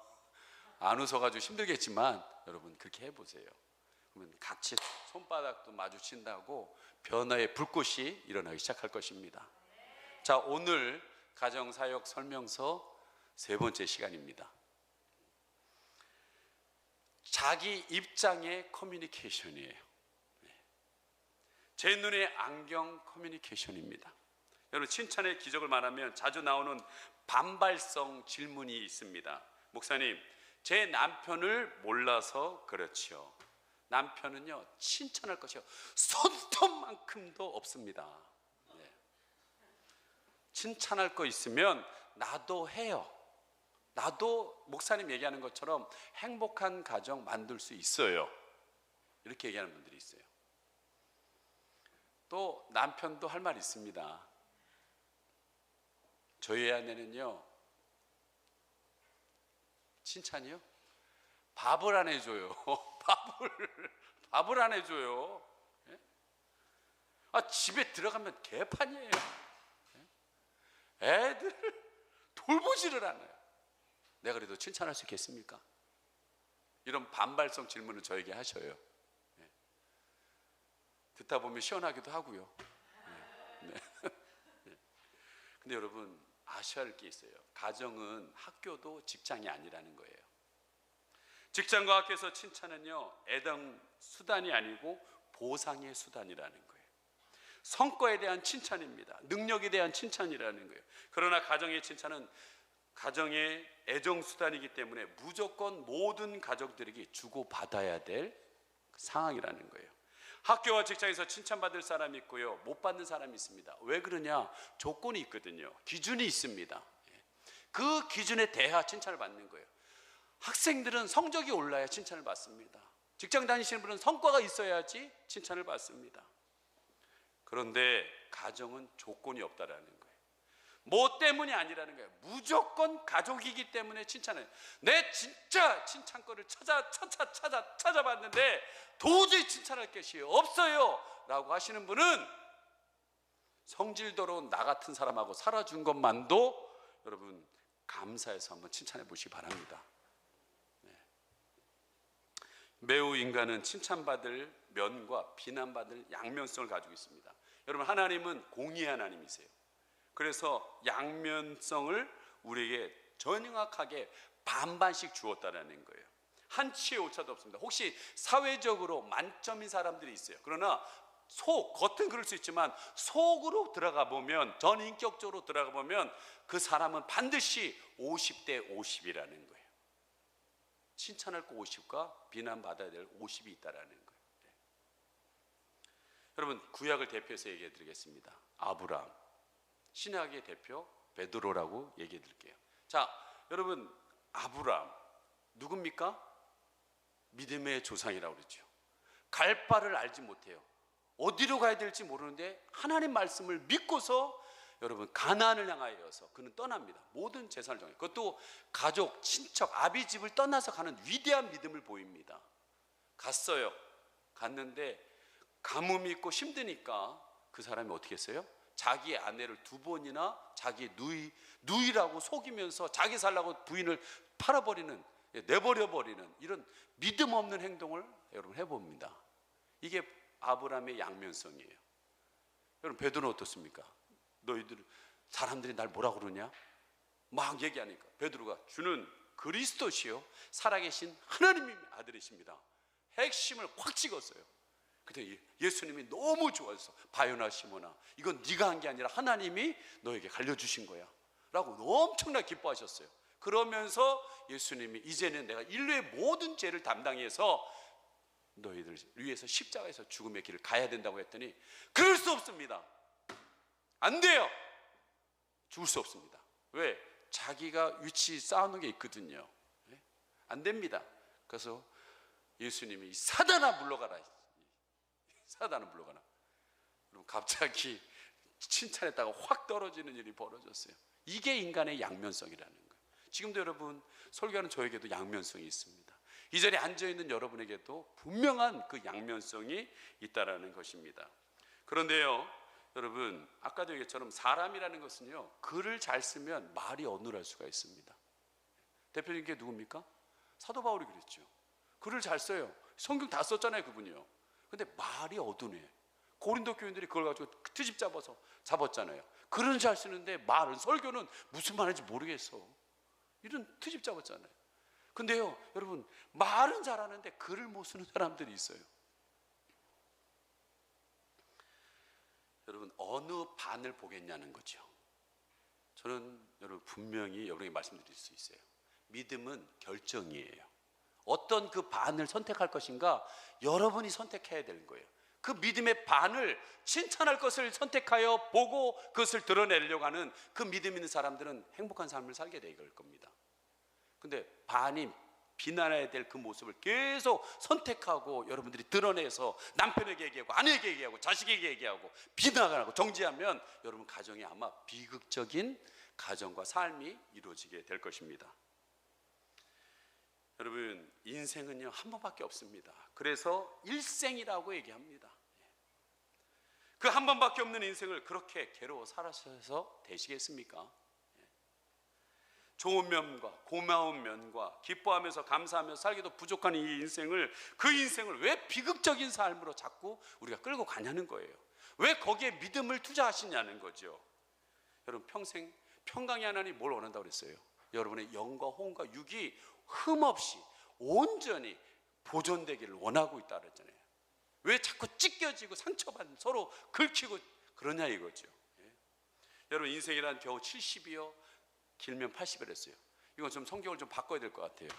안 웃어가지고 힘들겠지만 여러분 그렇게 해보세요. 그러면 같이 손바닥도 마주친다고 변화의 불꽃이 일어나기 시작할 것입니다. 자, 오늘 가정사역 설명서 3번째 시간입니다. 자기 입장의 커뮤니케이션이에요. 제 눈에 안경 커뮤니케이션입니다. 여러분, 칭찬의 기적을 말하면 자주 나오는 반발성 질문이 있습니다. 목사님, 제 남편을 몰라서 그렇지요. 남편은요, 칭찬할 것이요 손톱만큼도 없습니다. 네. 칭찬할 거 있으면 나도 해요. 나도 목사님 얘기하는 것처럼 행복한 가정 만들 수 있어요. 이렇게 얘기하는 분들이 있어요. 또 남편도 할 말 있습니다. 저희 아내는요, 칭찬이요? 밥을 안 해줘요. 밥을 안 해줘요. 집에 들어가면 개판이에요. 애들 돌보지를 않아요. 내가 그래도 칭찬할 수 있겠습니까? 이런 반발성 질문을 저에게 하셔요. 듣다 보면 시원하기도 하고요. 근데 여러분, 아셔야 할 게 있어요. 가정은 학교도 직장이 아니라는 거예요. 직장과 학교에서 칭찬은요, 애정 수단이 아니고 보상의 수단이라는 거예요. 성과에 대한 칭찬입니다. 능력에 대한 칭찬이라는 거예요. 그러나 가정의 칭찬은 가정의 애정 수단이기 때문에 무조건 모든 가족들에게 주고받아야 될 상황이라는 거예요. 학교와 직장에서 칭찬받을 사람이 있고요, 못 받는 사람이 있습니다. 왜 그러냐? 조건이 있거든요. 기준이 있습니다. 그 기준에 대하 칭찬을 받는 거예요. 학생들은 성적이 올라야 칭찬을 받습니다. 직장 다니시는 분은 성과가 있어야지 칭찬을 받습니다. 그런데 가정은 조건이 없다라는 거예요. 뭐 때문이 아니라는 거예요. 무조건 가족이기 때문에 칭찬해요. 내 진짜 칭찬거리를 찾아봤는데 도저히 칭찬할 것이 없어요 라고 하시는 분은 성질더러운 나 같은 사람하고 살아준 것만도 여러분 감사해서 한번 칭찬해 보시기 바랍니다. 매우 인간은 칭찬받을 면과 비난받을 양면성을 가지고 있습니다. 여러분, 하나님은 공의 하나님이세요. 그래서 양면성을 우리에게 정확하게 반반씩 주었다는 거예요. 한치의 오차도 없습니다. 혹시 사회적으로 만점인 사람들이 있어요. 그러나 겉은 그럴 수 있지만 속으로 들어가 보면, 전인격적으로 들어가 보면 그 사람은 반드시 50대 50이라는 거예요. 칭찬할 거 50과 비난받아야 될 50이 있다라는 거예요. 네. 여러분 구약을 대표해서 얘기해 드리겠습니다. 아브라함, 신약의 대표 베드로라고 얘기해 드릴게요. 자, 여러분 아브라함 누굽니까? 믿음의 조상이라고 그러죠. 갈 바를 알지 못해요. 어디로 가야 될지 모르는데 하나님 말씀을 믿고서 여러분 가나안을 향하여서 그는 떠납니다. 모든 재산을 정해. 그것도 가족, 친척, 아비 집을 떠나서 가는 위대한 믿음을 보입니다. 갔어요. 갔는데 가뭄이 있고 힘드니까 그 사람이 어떻게 했어요? 자기 아내를 2번이나 자기 누이라고 속이면서 자기 살라고 부인을 팔아버리는, 내버려버리는 이런 믿음 없는 행동을 여러분 해봅니다. 이게 아브라함의 양면성이에요. 여러분 베드로는 어떻습니까? 너희들 사람들이 날 뭐라 그러냐? 막 얘기하니까 베드로가 주는 그리스도시요 살아계신 하나님의 아들이십니다. 핵심을 확 찍었어요. 그때 예수님이 너무 좋아서 바요나 시모나 이건 네가 한 게 아니라 하나님이 너에게 알려주신 거야 라고 엄청나게 기뻐하셨어요. 그러면서 예수님이 이제는 내가 인류의 모든 죄를 담당해서 너희들 위해서 십자가에서 죽음의 길을 가야 된다고 했더니 그럴 수 없습니다. 안 돼요. 죽을 수 없습니다. 왜? 자기가 위치 쌓아놓은 게 있거든요. 안 됩니다. 그래서 예수님이 사단아 물러가라. 사단아 물러가라. 그럼 갑자기 칭찬했다가 확 떨어지는 일이 벌어졌어요. 이게 인간의 양면성이라는 거예요. 지금도 여러분 설교하는 저에게도 양면성이 있습니다. 이 자리에 앉아있는 여러분에게도 분명한 그 양면성이 있다라는 것입니다. 그런데요 여러분 아까도 얘기했처럼 사람이라는 것은요 글을 잘 쓰면 말이 어눌할 수가 있습니다. 대표적인 게 누굽니까? 사도 바울이 그랬죠. 글을 잘 써요. 성경 다 썼잖아요 그분이요. 근데 말이 어두네. 고린도 교인들이 그걸 가지고 트집 잡았잖아요. 글은 잘 쓰는데 말은 설교는 무슨 말인지 모르겠어. 이런 트집 잡았잖아요. 근데요 여러분 말은 잘하는데 글을 못 쓰는 사람들이 있어요. 여러분 어느 반을 보겠냐는 거죠. 저는 여러분 분명히 여러분에게 말씀드릴 수 있어요. 믿음은 결정이에요. 어떤 그 반을 선택할 것인가 여러분이 선택해야 되는 거예요. 그 믿음의 반을 칭찬할 것을 선택하여 보고 그것을 드러내려고 하는 그 믿음 있는 사람들은 행복한 삶을 살게 될 겁니다. 근데 반이 비난해야 될 그 모습을 계속 선택하고 여러분들이 드러내서 남편에게 얘기하고 아내에게 얘기하고 자식에게 얘기하고 비난하고 정지하면 여러분 가정에 아마 비극적인 가정과 삶이 이루어지게 될 것입니다. 여러분 인생은요 한 번밖에 없습니다. 그래서 일생이라고 얘기합니다. 그 한 번밖에 없는 인생을 그렇게 괴로워 살아서 되시겠습니까? 좋은 면과 고마운 면과 기뻐하면서 감사하면서 살기도 부족한 이 인생을 그 인생을 왜 비극적인 삶으로 자꾸 우리가 끌고 가냐는 거예요. 왜 거기에 믿음을 투자하시냐는 거죠. 여러분 평생 평강의 하나님 뭘 원한다고 그랬어요? 여러분의 영과 혼과 육이 흠없이 온전히 보존되기를 원하고 있다 그랬잖아요. 왜 자꾸 찢겨지고 상처받는 서로 긁히고 그러냐 이거죠. 여러분 인생이란 겨우 70이요 길면 80을 했어요. 이건 좀 성경을 좀 바꿔야 될 것 같아요.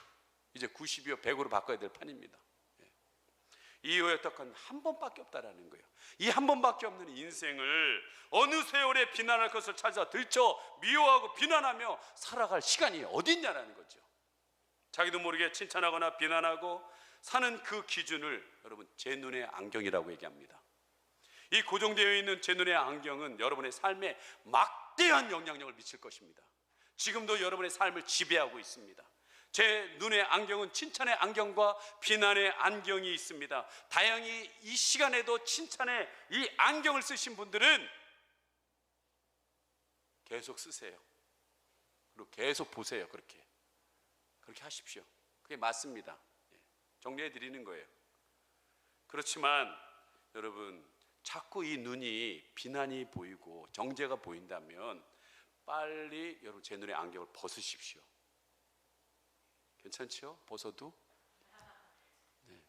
이제 90이요 100으로 바꿔야 될 판입니다. 이 여태까지 한 번밖에 없다라는 거예요. 이 한 번밖에 없는 인생을 어느 세월에 비난할 것을 찾아 들쳐 미워하고 비난하며 살아갈 시간이 어디 있냐라는 거죠. 자기도 모르게 칭찬하거나 비난하고 사는 그 기준을 여러분 제 눈의 안경이라고 얘기합니다. 이 고정되어 있는 제 눈의 안경은 여러분의 삶에 막대한 영향력을 미칠 것입니다. 지금도 여러분의 삶을 지배하고 있습니다. 제 눈의 안경은 칭찬의 안경과 비난의 안경이 있습니다. 다행히 이 시간에도 칭찬의 이 안경을 쓰신 분들은 계속 쓰세요. 그리고 계속 보세요. 그렇게 하십시오. 그게 맞습니다. 정리해 드리는 거예요. 그렇지만 여러분 자꾸 이 눈이 비난이 보이고 정죄가 보인다면 빨리 여러분 제 눈의 안경을 벗으십시오. 괜찮죠? 벗어도? 네.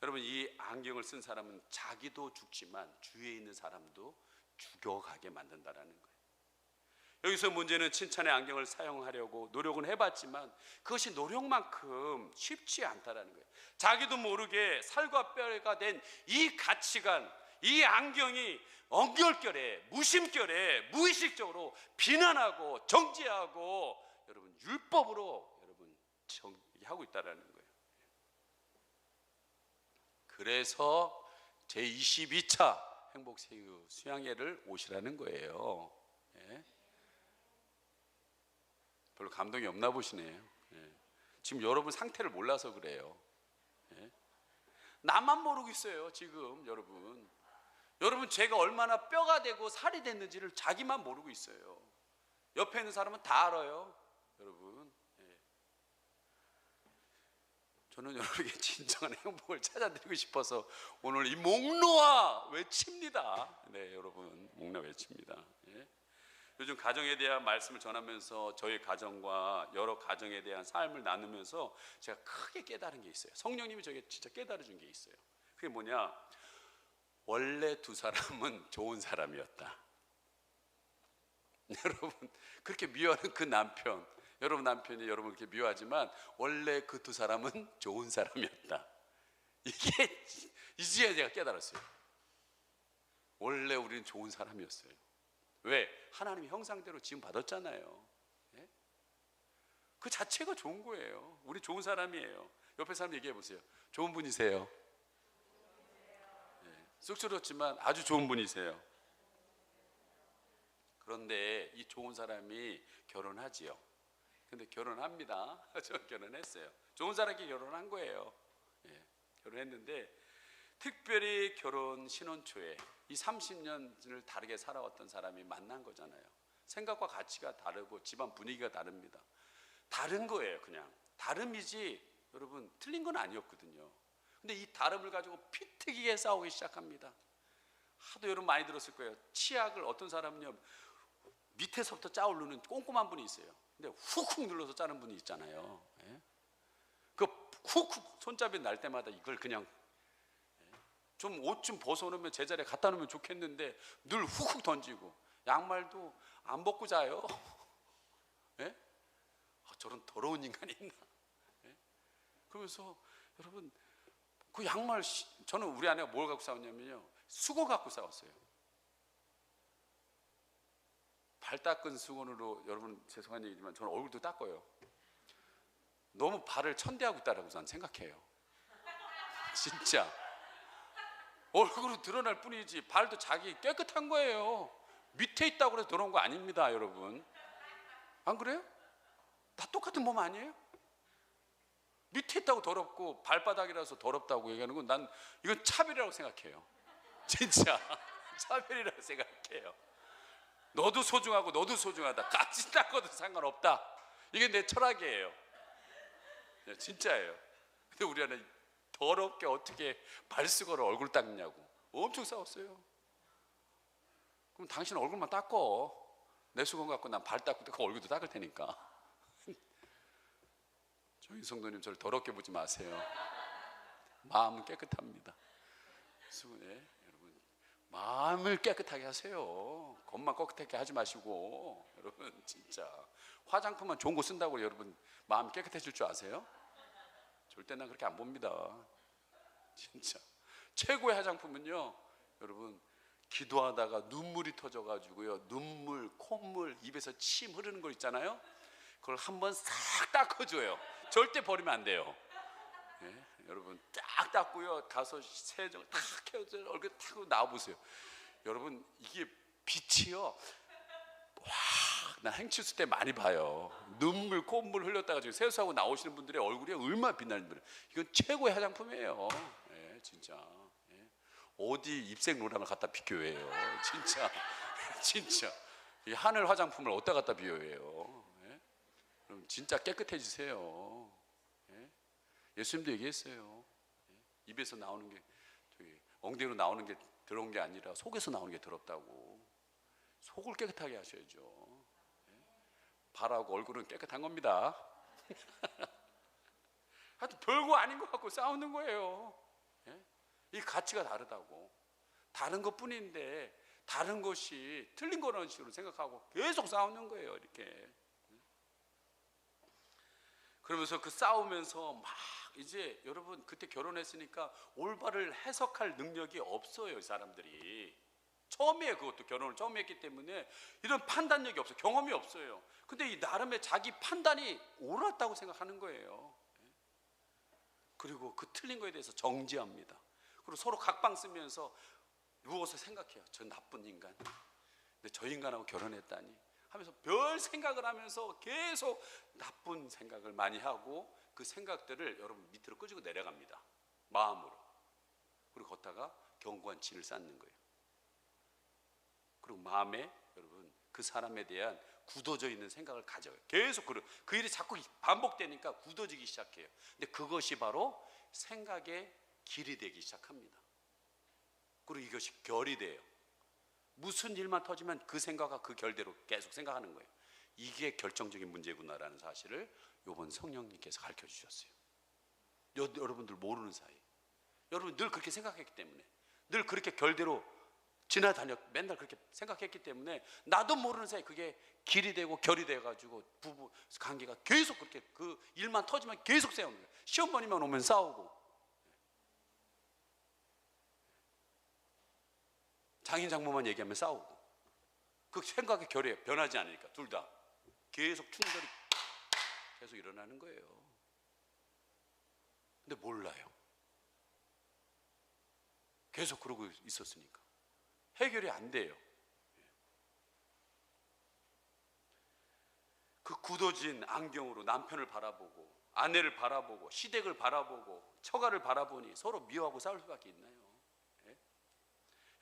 여러분 이 안경을 쓴 사람은 자기도 죽지만 주위에 있는 사람도 죽여가게 만든다라는 거예요. 여기서 문제는 칭찬의 안경을 사용하려고 노력은 해봤지만 그것이 노력만큼 쉽지 않다라는 거예요. 자기도 모르게 살과 뼈가 된 이 가치관, 이 안경이 엉결결에, 무심결에, 무의식적으로 비난하고 정죄하고 여러분 율법으로 여러분 하고 있다라는 거예요. 그래서 제22차 행복세유 수양회를 오시라는 거예요. 예? 별로 감동이 없나 보시네요. 예. 지금 여러분 상태를 몰라서 그래요. 예. 나만 모르고 있어요. 지금 여러분 제가 얼마나 뼈가 되고 살이 됐는지를 자기만 모르고 있어요. 옆에 있는 사람은 다 알아요. 여러분, 예. 저는 여러분에게 진정한 행복을 찾아드리고 싶어서 오늘 이 목놓아 외칩니다. 네, 여러분 목놓아 외칩니다. 예. 요즘 가정에 대한 말씀을 전하면서 저희 가정과 여러 가정에 대한 삶을 나누면서 제가 크게 깨달은 게 있어요. 성령님이 저에게 진짜 깨달아 준 게 있어요. 그게 뭐냐? 원래 두 사람은 좋은 사람이었다. 여러분 그렇게 미워하는 그 남편, 여러분 남편이 여러분 그렇게 미워하지만 원래 그 두 사람은 좋은 사람이었다. 이게 이제야 제가 깨달았어요. 원래 우리는 좋은 사람이었어요. 왜? 하나님의 형상대로 지음 받았잖아요. 예? 그 자체가 좋은 거예요. 우리 좋은 사람이에요. 옆에 사람 얘기해 보세요. 좋은 분이세요. 예. 쑥스럽지만 아주 좋은 분이세요. 그런데 이 좋은 사람이 결혼하지요. 근데 결혼합니다. 저 결혼했어요. 좋은 사람끼리 결혼한 거예요. 예. 결혼했는데 특별히 결혼 신혼초에 이 30년을 다르게 살아왔던 사람이 만난 거잖아요. 생각과 가치가 다르고 집안 분위기가 다릅니다. 다른 거예요. 그냥 다름이지 여러분 틀린 건 아니었거든요. 근데 이 다름을 가지고 피튀기게 싸우기 시작합니다. 하도 여러분 많이 들었을 거예요. 치약을 어떤 사람은요 밑에서부터 짜오르는 꼼꼼한 분이 있어요. 근데 훅훅 눌러서 짜는 분이 있잖아요. 예? 그 훅훅 손잡이 날 때마다 이걸 그냥 좀 옷 좀 벗어놓으면 제자리에 갖다 놓으면 좋겠는데 늘 훅훅 던지고 양말도 안 벗고 자요. 예? 아, 저런 더러운 인간이 있나? 예? 그러면서 여러분 그 양말 저는 우리 아내가 뭘 갖고 싸웠냐면요 수건 갖고 싸웠어요. 발 닦은 수건으로 여러분 죄송한 얘기지만 저는 얼굴도 닦아요. 너무 발을 천대하고 있다라고 저는 생각해요. 진짜 얼굴로 드러날 뿐이지 발도 자기 깨끗한 거예요. 밑에 있다고 해서 더러운 거 아닙니다, 여러분. 안 그래요? 다 똑같은 몸 아니에요? 밑에 있다고 더럽고 발바닥이라서 더럽다고 얘기하는 건 난 이건 차별이라고 생각해요. 진짜 차별이라고 생각해요. 너도 소중하고 너도 소중하다. 같이 닦아도 상관없다. 이게 내 철학이에요. 진짜예요. 근데 우리 안에 더럽게 어떻게 발수건을 얼굴 닦냐고 엄청 싸웠어요. 그럼 당신 얼굴만 닦어. 내 수건 갖고 난 발 닦고 그 얼굴도 닦을 테니까. 저희 성도님 저를 더럽게 보지 마세요. 마음은 깨끗합니다. 수건에 여러분 마음을 깨끗하게 하세요. 겉만 깨끗하게 하지 마시고 여러분 진짜 화장품만 좋은 거 쓴다고 여러분 마음 깨끗해질 줄 아세요? 절대 난 그렇게 안 봅니다. 진짜 최고의 화장품은요 여러분 기도하다가 눈물이 터져가지고요 눈물, 콧물, 입에서 침 흐르는 거 있잖아요. 그걸 한번 싹 닦아줘요. 절대 버리면 안 돼요. 예? 여러분 딱 닦고요 가서 세정 딱 해서 얼굴 탁 나와보세요. 여러분 이게 빛이요 와, 나 행치수 때 많이 봐요. 눈물, 콧물 흘렸다가 지금 세수하고 나오시는 분들의 얼굴이 얼마나 빛나는 분이에요. 이건 최고의 화장품이에요. 예, 진짜. 예. 어디 입생 로랑을 갖다 비교해요. 진짜, 진짜. 이 하늘 화장품을 어디다 갖다 비교해요. 예? 그럼 진짜 깨끗해지세요. 예? 예수님도 얘기했어요. 예? 입에서 나오는 게 저기 엉덩이로 나오는 게 더러운 게 아니라 속에서 나오는 게 더럽다고. 속을 깨끗하게 하셔야죠. 발하고 얼굴은 깨끗한 겁니다. 하여튼 별거 아닌 것 같고 싸우는 거예요. 이 가치가 다르다고. 다른 것 뿐인데 다른 것이 틀린 거라는 식으로 생각하고 계속 싸우는 거예요. 이렇게. 그러면서 그 싸우면서 막 이제 여러분 그때 결혼했으니까 올바를 해석할 능력이 없어요. 이 사람들이. 처음에 그것도 결혼을 처음 했기 때문에 이런 판단력이 없어요. 경험이 없어요. 근데 이 나름의 자기 판단이 옳았다고 생각하는 거예요. 그리고 그 틀린 거에 대해서 정지합니다. 그리고 서로 각방 쓰면서 누워서 생각해요. 저 나쁜 인간. 근데 저 인간하고 결혼했다니 하면서 별 생각을 하면서 계속 나쁜 생각을 많이 하고 그 생각들을 여러분 밑으로 끄집어 내려갑니다. 마음으로. 그리고 걷다가 견고한 진을 쌓는 거예요. 그리고 마음에 여러분 그 사람에 대한 굳어져 있는 생각을 가져요. 계속 그 일이 자꾸 반복되니까 굳어지기 시작해요. 근데 그것이 바로 생각의 길이 되기 시작합니다. 그리고 이것이 결이 돼요. 무슨 일만 터지면 그 생각과 그 결대로 계속 생각하는 거예요. 이게 결정적인 문제구나라는 사실을 이번 성령님께서 가르쳐 주셨어요. 여러분들 모르는 사이, 여러분 늘 그렇게 생각했기 때문에, 늘 그렇게 결대로 지나다녔 맨날 그렇게 생각했기 때문에 나도 모르는 사이 그게 길이 되고 결이 돼가지고 부부 관계가 계속 그렇게 그 일만 터지면 계속 싸우는 거예요. 시어머니만 오면 싸우고, 장인 장모만 얘기하면 싸우고, 그 생각의 결이 변하지 않으니까 둘 다 계속 충돌이 계속 일어나는 거예요. 근데 몰라요. 계속 그러고 있었으니까 해결이 안 돼요. 그 굳어진 안경으로 남편을 바라보고 아내를 바라보고 시댁을 바라보고 처가를 바라보니 서로 미워하고 싸울 수밖에 있나요? 예?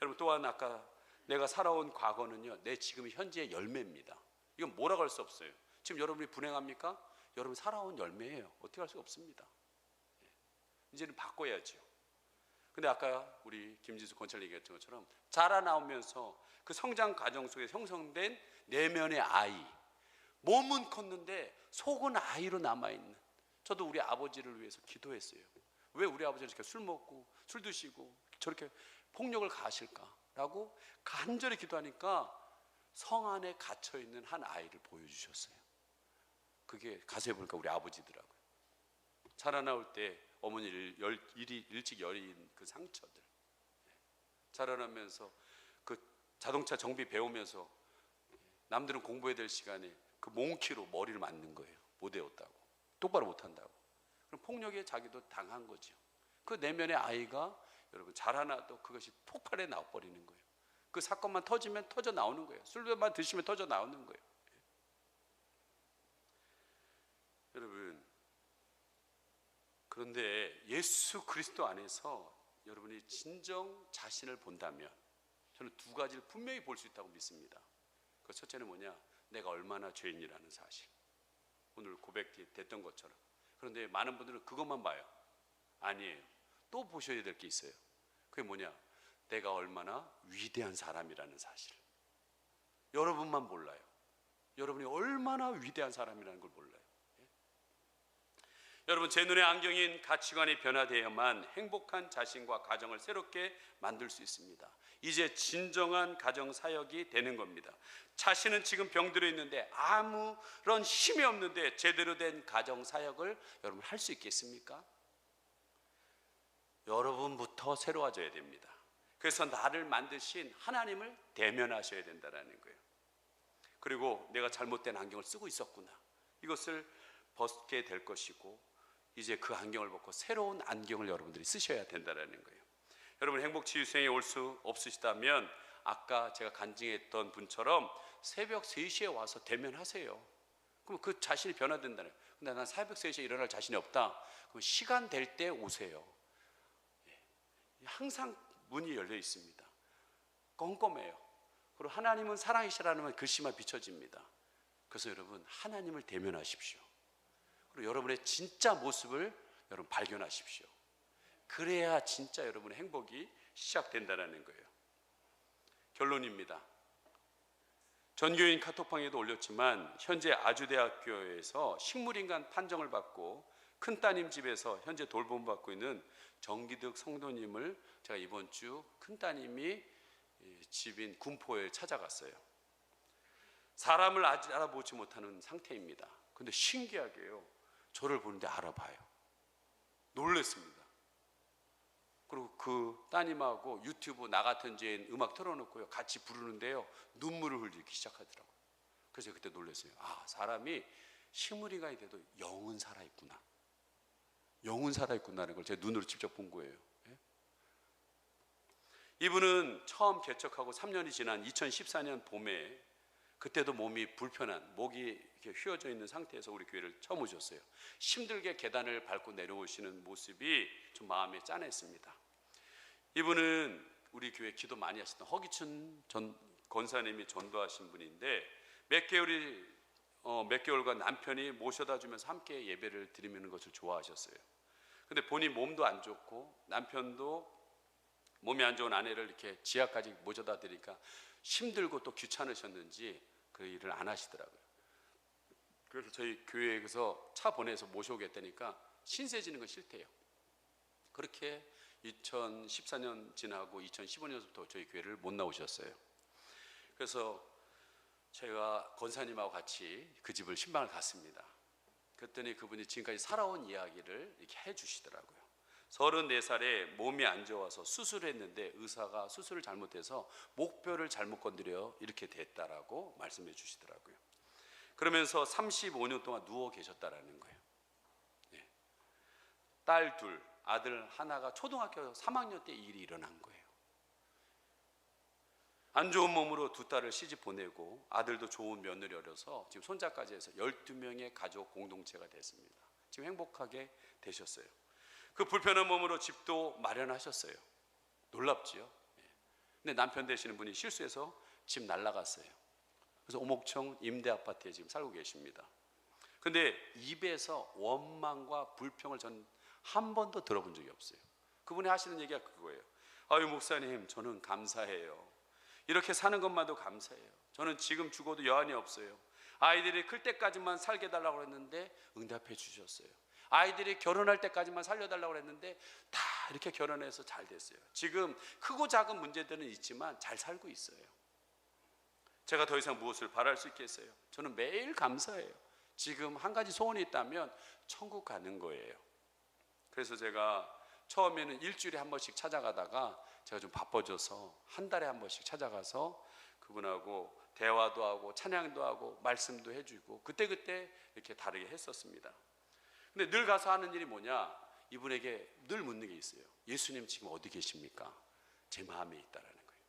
여러분 또한 아까 내가 살아온 과거는요 내 지금 현재의 열매입니다. 이건 뭐라고 할 수 없어요. 지금 여러분이 불행합니까? 여러분 살아온 열매예요. 어떻게 할 수가 없습니다. 예. 이제는 바꿔야죠. 근데 아까 우리 김지수 권찰 얘기했던 것처럼 자라나오면서 그 성장 과정 속에 형성된 내면의 아이, 몸은 컸는데 속은 아이로 남아있는, 저도 우리 아버지를 위해서 기도했어요. 왜 우리 아버지는 이렇게 술 먹고 술 드시고 저렇게 폭력을 가하실까라고 간절히 기도하니까 성 안에 갇혀있는 한 아이를 보여주셨어요. 그게 가서 보니까 우리 아버지더라고요. 자라나올 때 어머니를 일찍 여린 그 상처들, 자라나면서 그 자동차 정비 배우면서 남들은 공부해야 될 시간에 그 몽키로 머리를 맞는 거예요. 못 외웠다고, 똑바로 못한다고. 그럼 폭력에 자기도 당한 거죠. 그 내면의 아이가 여러분 자라나도 그것이 폭발해 나와버리는 거예요. 그 사건만 터지면 터져 나오는 거예요. 술만 드시면 터져 나오는 거예요. 여러분, 그런데 예수 그리스도 안에서 여러분이 진정 자신을 본다면 저는 두 가지를 분명히 볼 수 있다고 믿습니다. 그 첫째는 뭐냐? 내가 얼마나 죄인이라는 사실. 오늘 고백됐던 것처럼. 그런데 많은 분들은 그것만 봐요. 아니에요. 또 보셔야 될 게 있어요. 그게 뭐냐? 내가 얼마나 위대한 사람이라는 사실. 여러분만 몰라요. 여러분이 얼마나 위대한 사람이라는 걸 몰라요. 여러분 제 눈의 안경인 가치관이 변화되어야만 행복한 자신과 가정을 새롭게 만들 수 있습니다. 이제 진정한 가정 사역이 되는 겁니다. 자신은 지금 병들어 있는데 아무런 힘이 없는데 제대로 된 가정 사역을 여러분 할 수 있겠습니까? 여러분부터 새로워져야 됩니다. 그래서 나를 만드신 하나님을 대면하셔야 된다는 거예요. 그리고 내가 잘못된 안경을 쓰고 있었구나, 이것을 벗게 될 것이고 이제 그 안경을 벗고 새로운 안경을 여러분들이 쓰셔야 된다는 거예요. 여러분 행복치유생에 올 수 없으시다면 아까 제가 간증했던 분처럼 새벽 3시에 와서 대면하세요. 그럼 그 자신이 변화된다는 거예요. 근데 난 새벽 3시에 일어날 자신이 없다. 그럼 시간 될 때 오세요. 항상 문이 열려 있습니다. 껌껌해요. 그리고 하나님은 사랑이시라는 글씨만 비춰집니다. 그래서 여러분 하나님을 대면하십시오. 그리고 여러분의 진짜 모습을 여러분 발견하십시오. 그래야 진짜 여러분의 행복이 시작된다는 거예요. 결론입니다. 전교인 카톡방에도 올렸지만 현재 아주대학교에서 식물인간 판정을 받고 큰따님 집에서 현재 돌봄받고 있는 정기득 성도님을 제가 이번 주 큰따님이 집인 군포에 찾아갔어요. 사람을 아직 알아보지 못하는 상태입니다. 근데 신기하게요, 저를 보는데 알아봐요. 놀랬습니다. 그리고 그 따님하고 유튜브 나 같은 죄인 음악 틀어놓고요, 같이 부르는데요, 눈물을 흘리기 시작하더라고요. 그래서 제가 그때 놀랐어요. 아, 사람이 식물인간이 돼도 영은 살아있구나. 영은 살아있구나라는 걸 제 눈으로 직접 본 거예요. 예? 이분은 처음 개척하고 3년이 지난 2014년 봄에, 그때도 몸이 불편한, 목이 이렇게 휘어져 있는 상태에서 우리 교회를 처음 오셨어요. 힘들게 계단을 밟고 내려오시는 모습이 좀 마음에 짠했습니다. 이분은 우리 교회 기도 많이 하셨던 허기춘 전 권사님이 전도하신 분인데, 몇 개월간 남편이 모셔다 주면서 함께 예배를 드리는 것을 좋아하셨어요. 근데 본인 몸도 안 좋고 남편도 몸이 안 좋은 아내를 이렇게 지하까지 모셔다 드리니까 힘들고 또 귀찮으셨는지 그 일을 안 하시더라고요. 그래서 저희 교회에서 차 보내서 모셔오겠다니까 신세지는 건 싫대요. 그렇게 2014년 지나고 2015년부터 저희 교회를 못 나오셨어요. 그래서 제가 권사님하고 같이 그 집을 신방을 갔습니다. 그랬더니 그분이 지금까지 살아온 이야기를 이렇게 해주시더라고요. 34살에 몸이 안 좋아서 수술을 했는데 의사가 수술을 잘못해서 목뼈를 잘못 건드려 이렇게 됐다라고 말씀해 주시더라고요. 그러면서 35년 동안 누워 계셨다라는 거예요. 네. 딸 둘, 아들 하나가 초등학교 3학년 때 이 일이 일어난 거예요. 안 좋은 몸으로 두 딸을 시집 보내고 아들도 좋은 며느리 어려서 지금 손자까지 해서 12명의 가족 공동체가 됐습니다. 지금 행복하게 되셨어요. 그 불편한 몸으로 집도 마련하셨어요. 놀랍지요? 근데 남편 되시는 분이 실수해서 집 날라갔어요. 그래서 오목청 임대 아파트에 지금 살고 계십니다. 근데 입에서 원망과 불평을 전 한 번도 들어본 적이 없어요. 그분이 하시는 얘기가 그거예요. 아유 목사님, 저는 감사해요. 이렇게 사는 것만도 감사해요. 저는 지금 죽어도 여한이 없어요. 아이들이 클 때까지만 살게 해달라고 했는데 응답해 주셨어요. 아이들이 결혼할 때까지만 살려달라고 했는데 다 이렇게 결혼해서 잘 됐어요. 지금 크고 작은 문제들은 있지만 잘 살고 있어요. 제가 더 이상 무엇을 바랄 수 있겠어요? 저는 매일 감사해요. 지금 한 가지 소원이 있다면 천국 가는 거예요. 그래서 제가 처음에는 일주일에 한 번씩 찾아가다가 제가 좀 바빠져서 한 달에 한 번씩 찾아가서 그분하고 대화도 하고 찬양도 하고 말씀도 해주고 그때그때 이렇게 다르게 했었습니다. 근데 늘 가서 하는 일이 뭐냐, 이분에게 늘 묻는 게 있어요. 예수님 지금 어디 계십니까? 제 마음에 있다라는 거예요.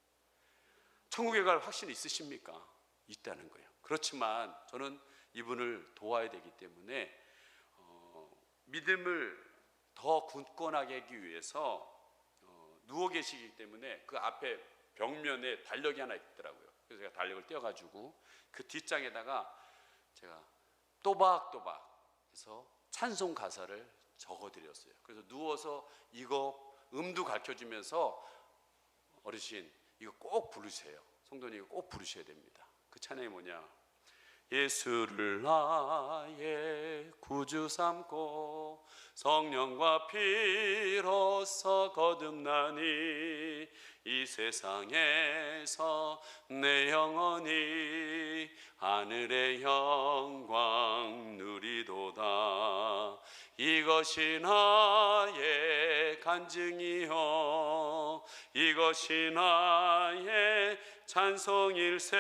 천국에 갈 확신 있으십니까? 있다는 거예요. 그렇지만 저는 이분을 도와야 되기 때문에 믿음을 더 굳건하게 하기 위해서 누워 계시기 때문에 그 앞에 벽면에 달력이 하나 있더라고요. 그래서 제가 달력을 떼어가지고 그 뒷장에다가 제가 또박또박 해서 찬송 가사를 적어드렸어요. 그래서 누워서 이거 음도 가르쳐주면서 어르신 이거 꼭 부르세요. 성도님 이거 꼭 부르셔야 됩니다. 그 찬양이 뭐냐, 예수를 나의 구주 삼고 성령과 피로써 거듭나니 이 세상에서 내 영혼이 하늘의 영광 누리도다. 이것이 나의 간증이요 이것이 나의 찬송일세.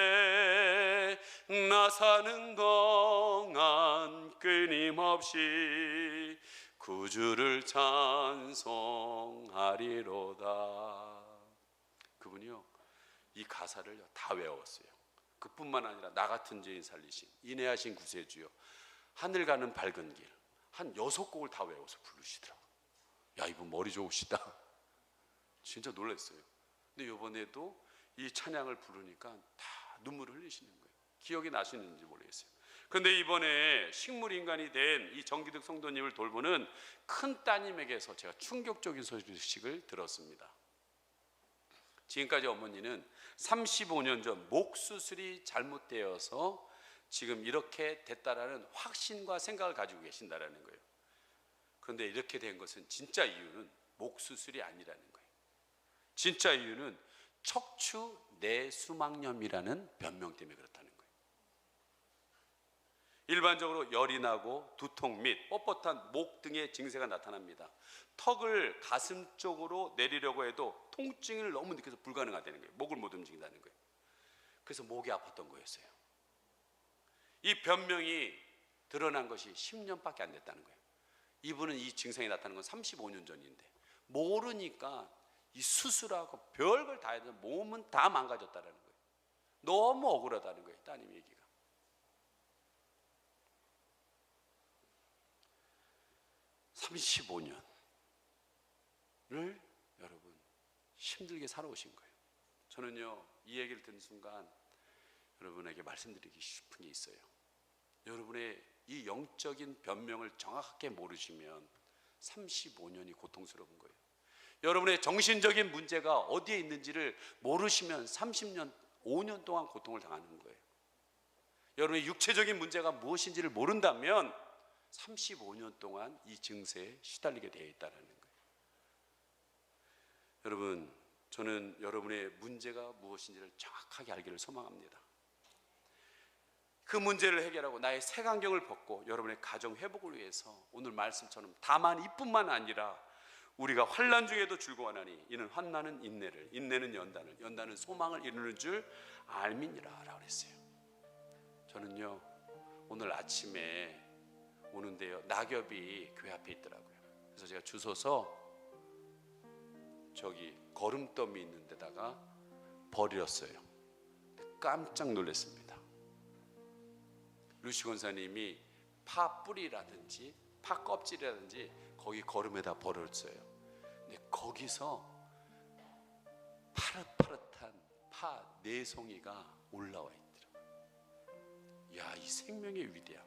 나 사는 동안 끊임없이 구주를 찬송하리로다. 그분이요 이 가사를 다 외웠어요. 그뿐만 아니라 나 같은 죄인 살리신 인애하신 구세주여 하늘 가는 밝은 길 한 6곡을 다 외워서 부르시더라고요. 야 이분 머리 좋으시다. 진짜 놀랐어요. 근데 이번에도 이 찬양을 부르니까 다 눈물을 흘리시는 거예요. 기억이 나시는지 모르겠어요. 그런데 이번에 식물인간이 된 이 정기득 성도님을 돌보는 큰 따님에게서 제가 충격적인 소식을 들었습니다. 지금까지 어머니는 35년 전 목 수술이 잘못되어서 지금 이렇게 됐다라는 확신과 생각을 가지고 계신다라는 거예요. 그런데 이렇게 된 것은 진짜 이유는 목 수술이 아니라는 거예요. 진짜 이유는 척추 내수막염이라는 변명 때문에 그렇다는 거예요. 일반적으로 열이 나고 두통 및 뻣뻣한 목 등의 증세가 나타납니다. 턱을 가슴 쪽으로 내리려고 해도 통증을 너무 느껴서 불가능하다는 거예요. 목을 못 움직인다는 거예요. 그래서 목이 아팠던 거였어요. 이 변명이 드러난 것이 10년밖에 안 됐다는 거예요. 이분은 이 증상이 나타난 건 35년 전인데 모르니까 이 수술하고 별걸 다 해도 몸은 다 망가졌다는 거예요. 너무 억울하다는 거예요. 따님 얘기가. 35년을 여러분 힘들게 살아오신 거예요. 저는요, 이 얘기를 듣는 순간 여러분에게 말씀드리고 싶은 게 있어요. 여러분의 이 영적인 변명을 정확하게 모르시면 35년이 고통스러운 거예요. 여러분의 정신적인 문제가 어디에 있는지를 모르시면 30년, 5년 동안 고통을 당하는 거예요. 여러분의 육체적인 문제가 무엇인지를 모른다면 35년 동안 이 증세에 시달리게 되어 있다는 거예요. 여러분, 저는 여러분의 문제가 무엇인지를 정확하게 알기를 소망합니다. 그 문제를 해결하고 나의 색안경을 벗고 여러분의 가정 회복을 위해서 오늘 말씀처럼 다만 이뿐만 아니라 우리가 환난 중에도 즐거워하나니 이는 환난은 인내를, 인내는 연단을, 연단은 소망을 이루는 줄 알미니라 라고 했어요. 저는요, 오늘 아침에 오는데요, 낙엽이 교회 앞에 있더라고요. 그래서 제가 주워서 저기 거름더미 있는 데다가 버렸어요. 깜짝 놀랐습니다. 루시 권사님이 파 뿌리라든지 파 껍질이라든지 거기 거름에다 버렸어요. 근데 거기서 파릇파릇한 파 4송이가 올라와 있더라고요. 야, 이 생명의 위대함.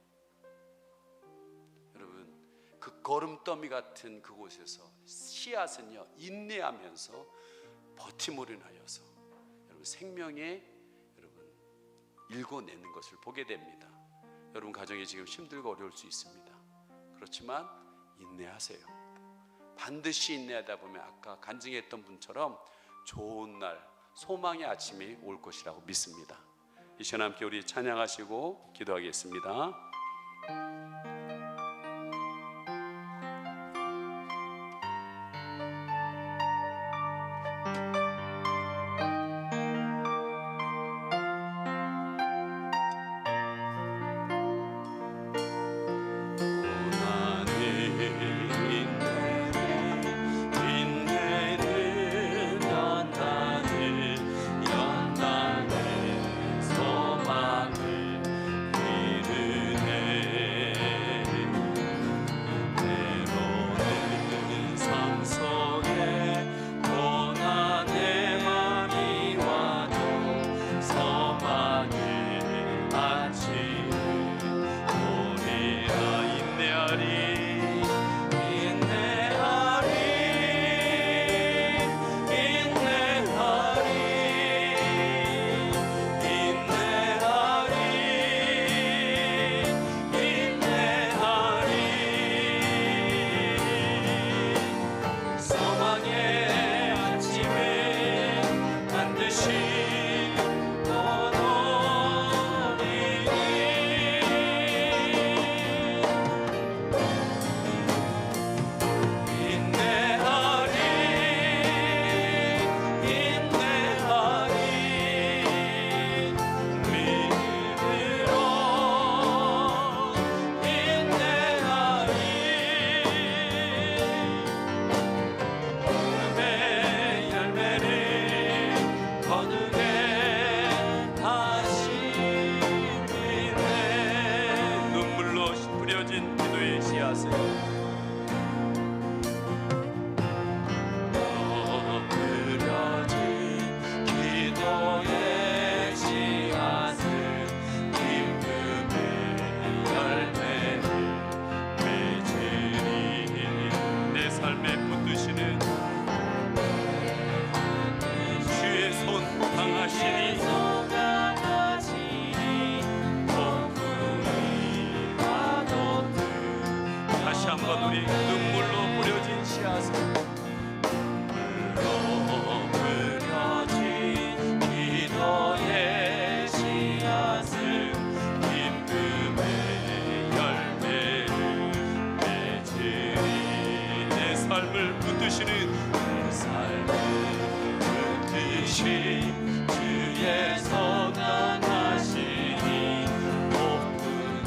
여러분, 그 거름더미 같은 그곳에서 씨앗은요, 인내하면서 버팀으로 인하여서 여러분 생명의 여러분 일궈내는 것을 보게 됩니다. 여러분 가정이 지금 힘들고 어려울 수 있습니다. 그렇지만 인내하세요. 반드시 인내하다 보면 아까 간증했던 분처럼 좋은 날, 소망의 아침이 올 것이라고 믿습니다. 이 시간 함께 우리 찬양하시고 기도하겠습니다. 소망을 이루네 주신 주의 선언하시니 높은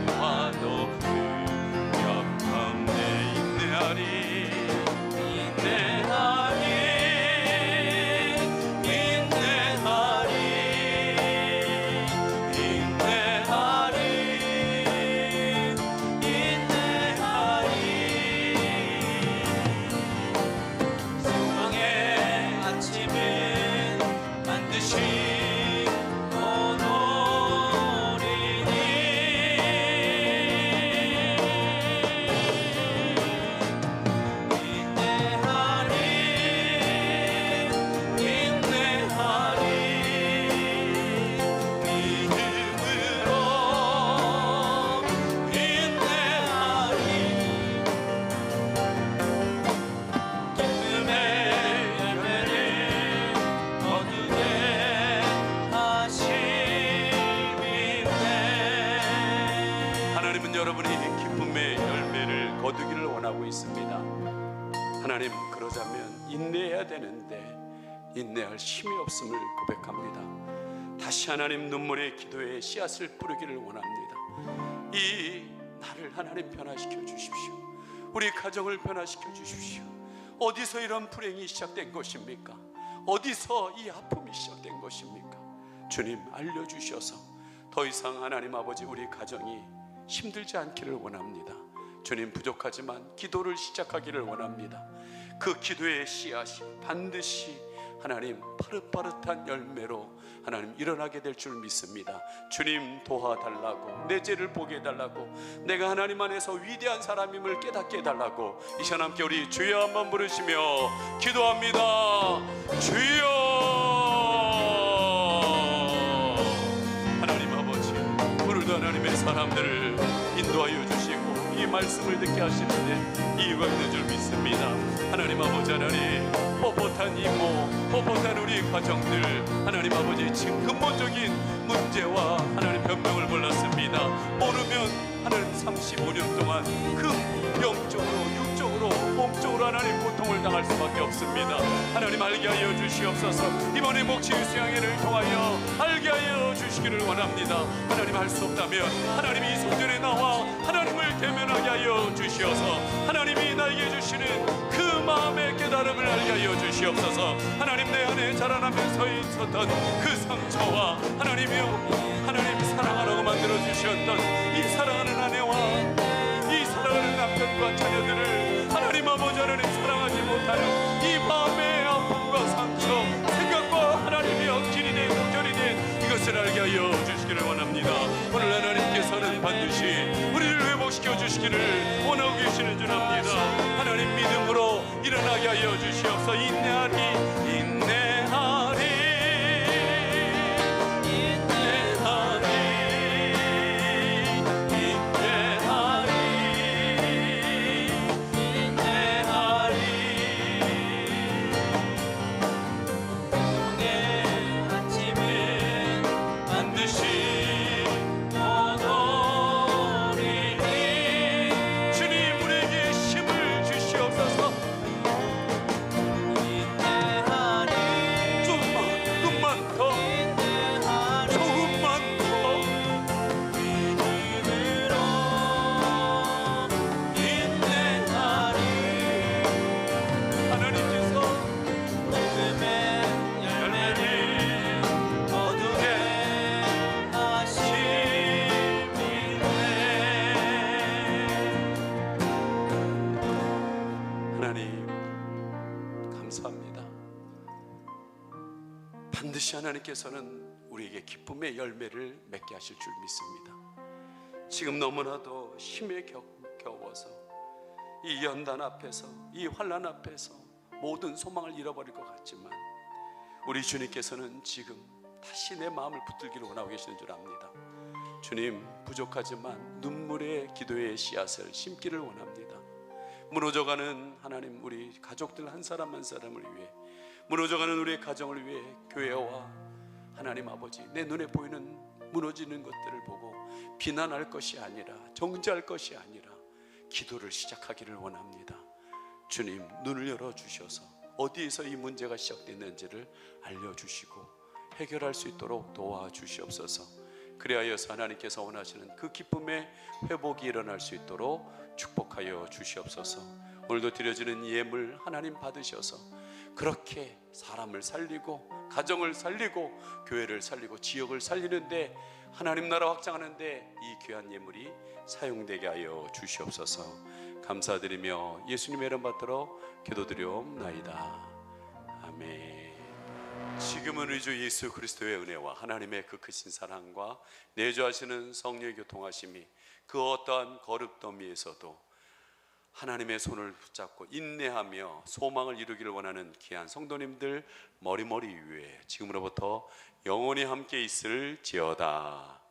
이와 높은 역함 내 인내하리 인내하리 인내하리 인내하리 인내하리 소망의 아침에 반드시 오노리니 인내하리 인내하리 믿음으로 인내하리 기쁨의 열매를 거두게 하심이네. 하나님은 여러분이 기쁨의 열매를 거두기를 원하고 있습니다. 하나님, 그러자면 인내해야 되는데 인내할 힘이 없음을 고백합니다. 다시 하나님 눈물의 기도에 씨앗을 뿌리기를 원합니다. 이 나를 하나님 변화시켜 주십시오. 우리 가정을 변화시켜 주십시오. 어디서 이런 불행이 시작된 것입니까? 어디서 이 아픔이 시작된 것입니까? 주님 알려주셔서 더 이상 하나님 아버지 우리 가정이 힘들지 않기를 원합니다. 주님, 부족하지만 기도를 시작하기를 원합니다. 그 기도의 씨앗이 반드시 하나님 파릇파릇한 열매로 하나님 일어나게 될 줄 믿습니다. 주님 도와달라고, 내 죄를 보게 해달라고, 내가 하나님 안에서 위대한 사람임을 깨닫게 해달라고 이 시간 함께 우리 주여 한번 부르시며 기도합니다. 주여. 하나님 아버지, 오늘도 하나님의 사람들을 인도하여 주시고 이 말씀을 듣게 하시는데 이유가 있는 줄 믿습니다. 하나님 아버지, 하나님 뻣뻣한 이모, 뻣뻣한 우리 가정들, 하나님 아버지 지금 근본적인 문제와 하나님 변명을 몰랐습니다. 모르면 하나님 35년 동안 그 영적으로 육적으로 몸적으로 하나님 고통을 당할 수밖에 없습니다. 하나님 알게 하여 주시옵소서. 이번에 목치유 수양회를 통하여 알게 하여 주시기를 원합니다. 하나님 할 수 없다면 하나님이 이 성전에 나와 하나님을 대면하게 하여 주시어서 하나님이 나에게 주시는 그 마음의 깨달음을 알게 하여 주시옵소서. 하나님 내 안에 자라나면서 있었던 그 상처와 하나님이여 하나님 사랑하라고 만들어 주셨던 이 사랑하는 아내와 이 사랑하는 남편과 자녀들을 하나님 아버지 하나님 사랑하지 못하는 이 마음의 아픔과 상처, 생각과 하나님이여 길이네 목결이네 이것을 알게 하여 주시기를 원합니다. 오늘 하나님께서는 반드시 우리를 회복시켜 주시기를 원하고 계시는 줄 압니다. 하나님 믿음으로 일어나게 하여 주시옵소서. 인내하리 인내하리 인내하리 인내하리 인내하리 오늘 아침에 반드시 오노리니 주님 우리에게 힘을 주시옵소서. 인내하리 조금만 더 조금만 더 믿음으로 인내하리 하나님께서 믿음의 열매를 거두게 하심이네. 하나님 감사합니다. 반드시 하나님께서는 우리에게 기쁨의 열매를 맺게 하실 줄 믿습니다. 지금 너무나도 힘에 겨워서 이 연단 앞에서 이 환난 앞에서 모든 소망을 잃어버릴 것 같지만 우리 주님께서는 지금 다시 내 마음을 붙들기를 원하고 계시는 줄 압니다. 주님 부족하지만 눈물의 기도의 씨앗을 심기를 원합니다. 무너져가는 하나님 우리 가족들 한 사람 한 사람을 위해, 무너져가는 우리의 가정을 위해 교회와 하나님 아버지 내 눈에 보이는 무너지는 것들을 보고 비난할 것이 아니라 정죄할 것이 아니라 기도를 시작하기를 원합니다. 주님 눈을 열어주셔서 어디에서 이 문제가 시작됐는지를 알려주시고 해결할 수 있도록 도와주시옵소서. 그리하여서 하나님께서 원하시는 그 기쁨의 회복이 일어날 수 있도록 축복하여 주시옵소서. 오늘도 드려지는 예물 하나님 받으셔서 그렇게 사람을 살리고 가정을 살리고 교회를 살리고 지역을 살리는데 하나님 나라 확장하는데 이 귀한 예물이 사용되게 하여 주시옵소서. 감사드리며 예수님의 이름 받도록 기도드리옵나이다. 아멘. 지금은 우리 주 예수 그리스도의 은혜와 하나님의 그 크신 사랑과 내주하시는 성령의 교통하심이 그 어떠한 거듭더미에서도 하나님의 손을 붙잡고 인내하며 소망을 이루기를 원하는 귀한 성도님들 머리머리 위에 지금으로부터 영원히 함께 있을지어다.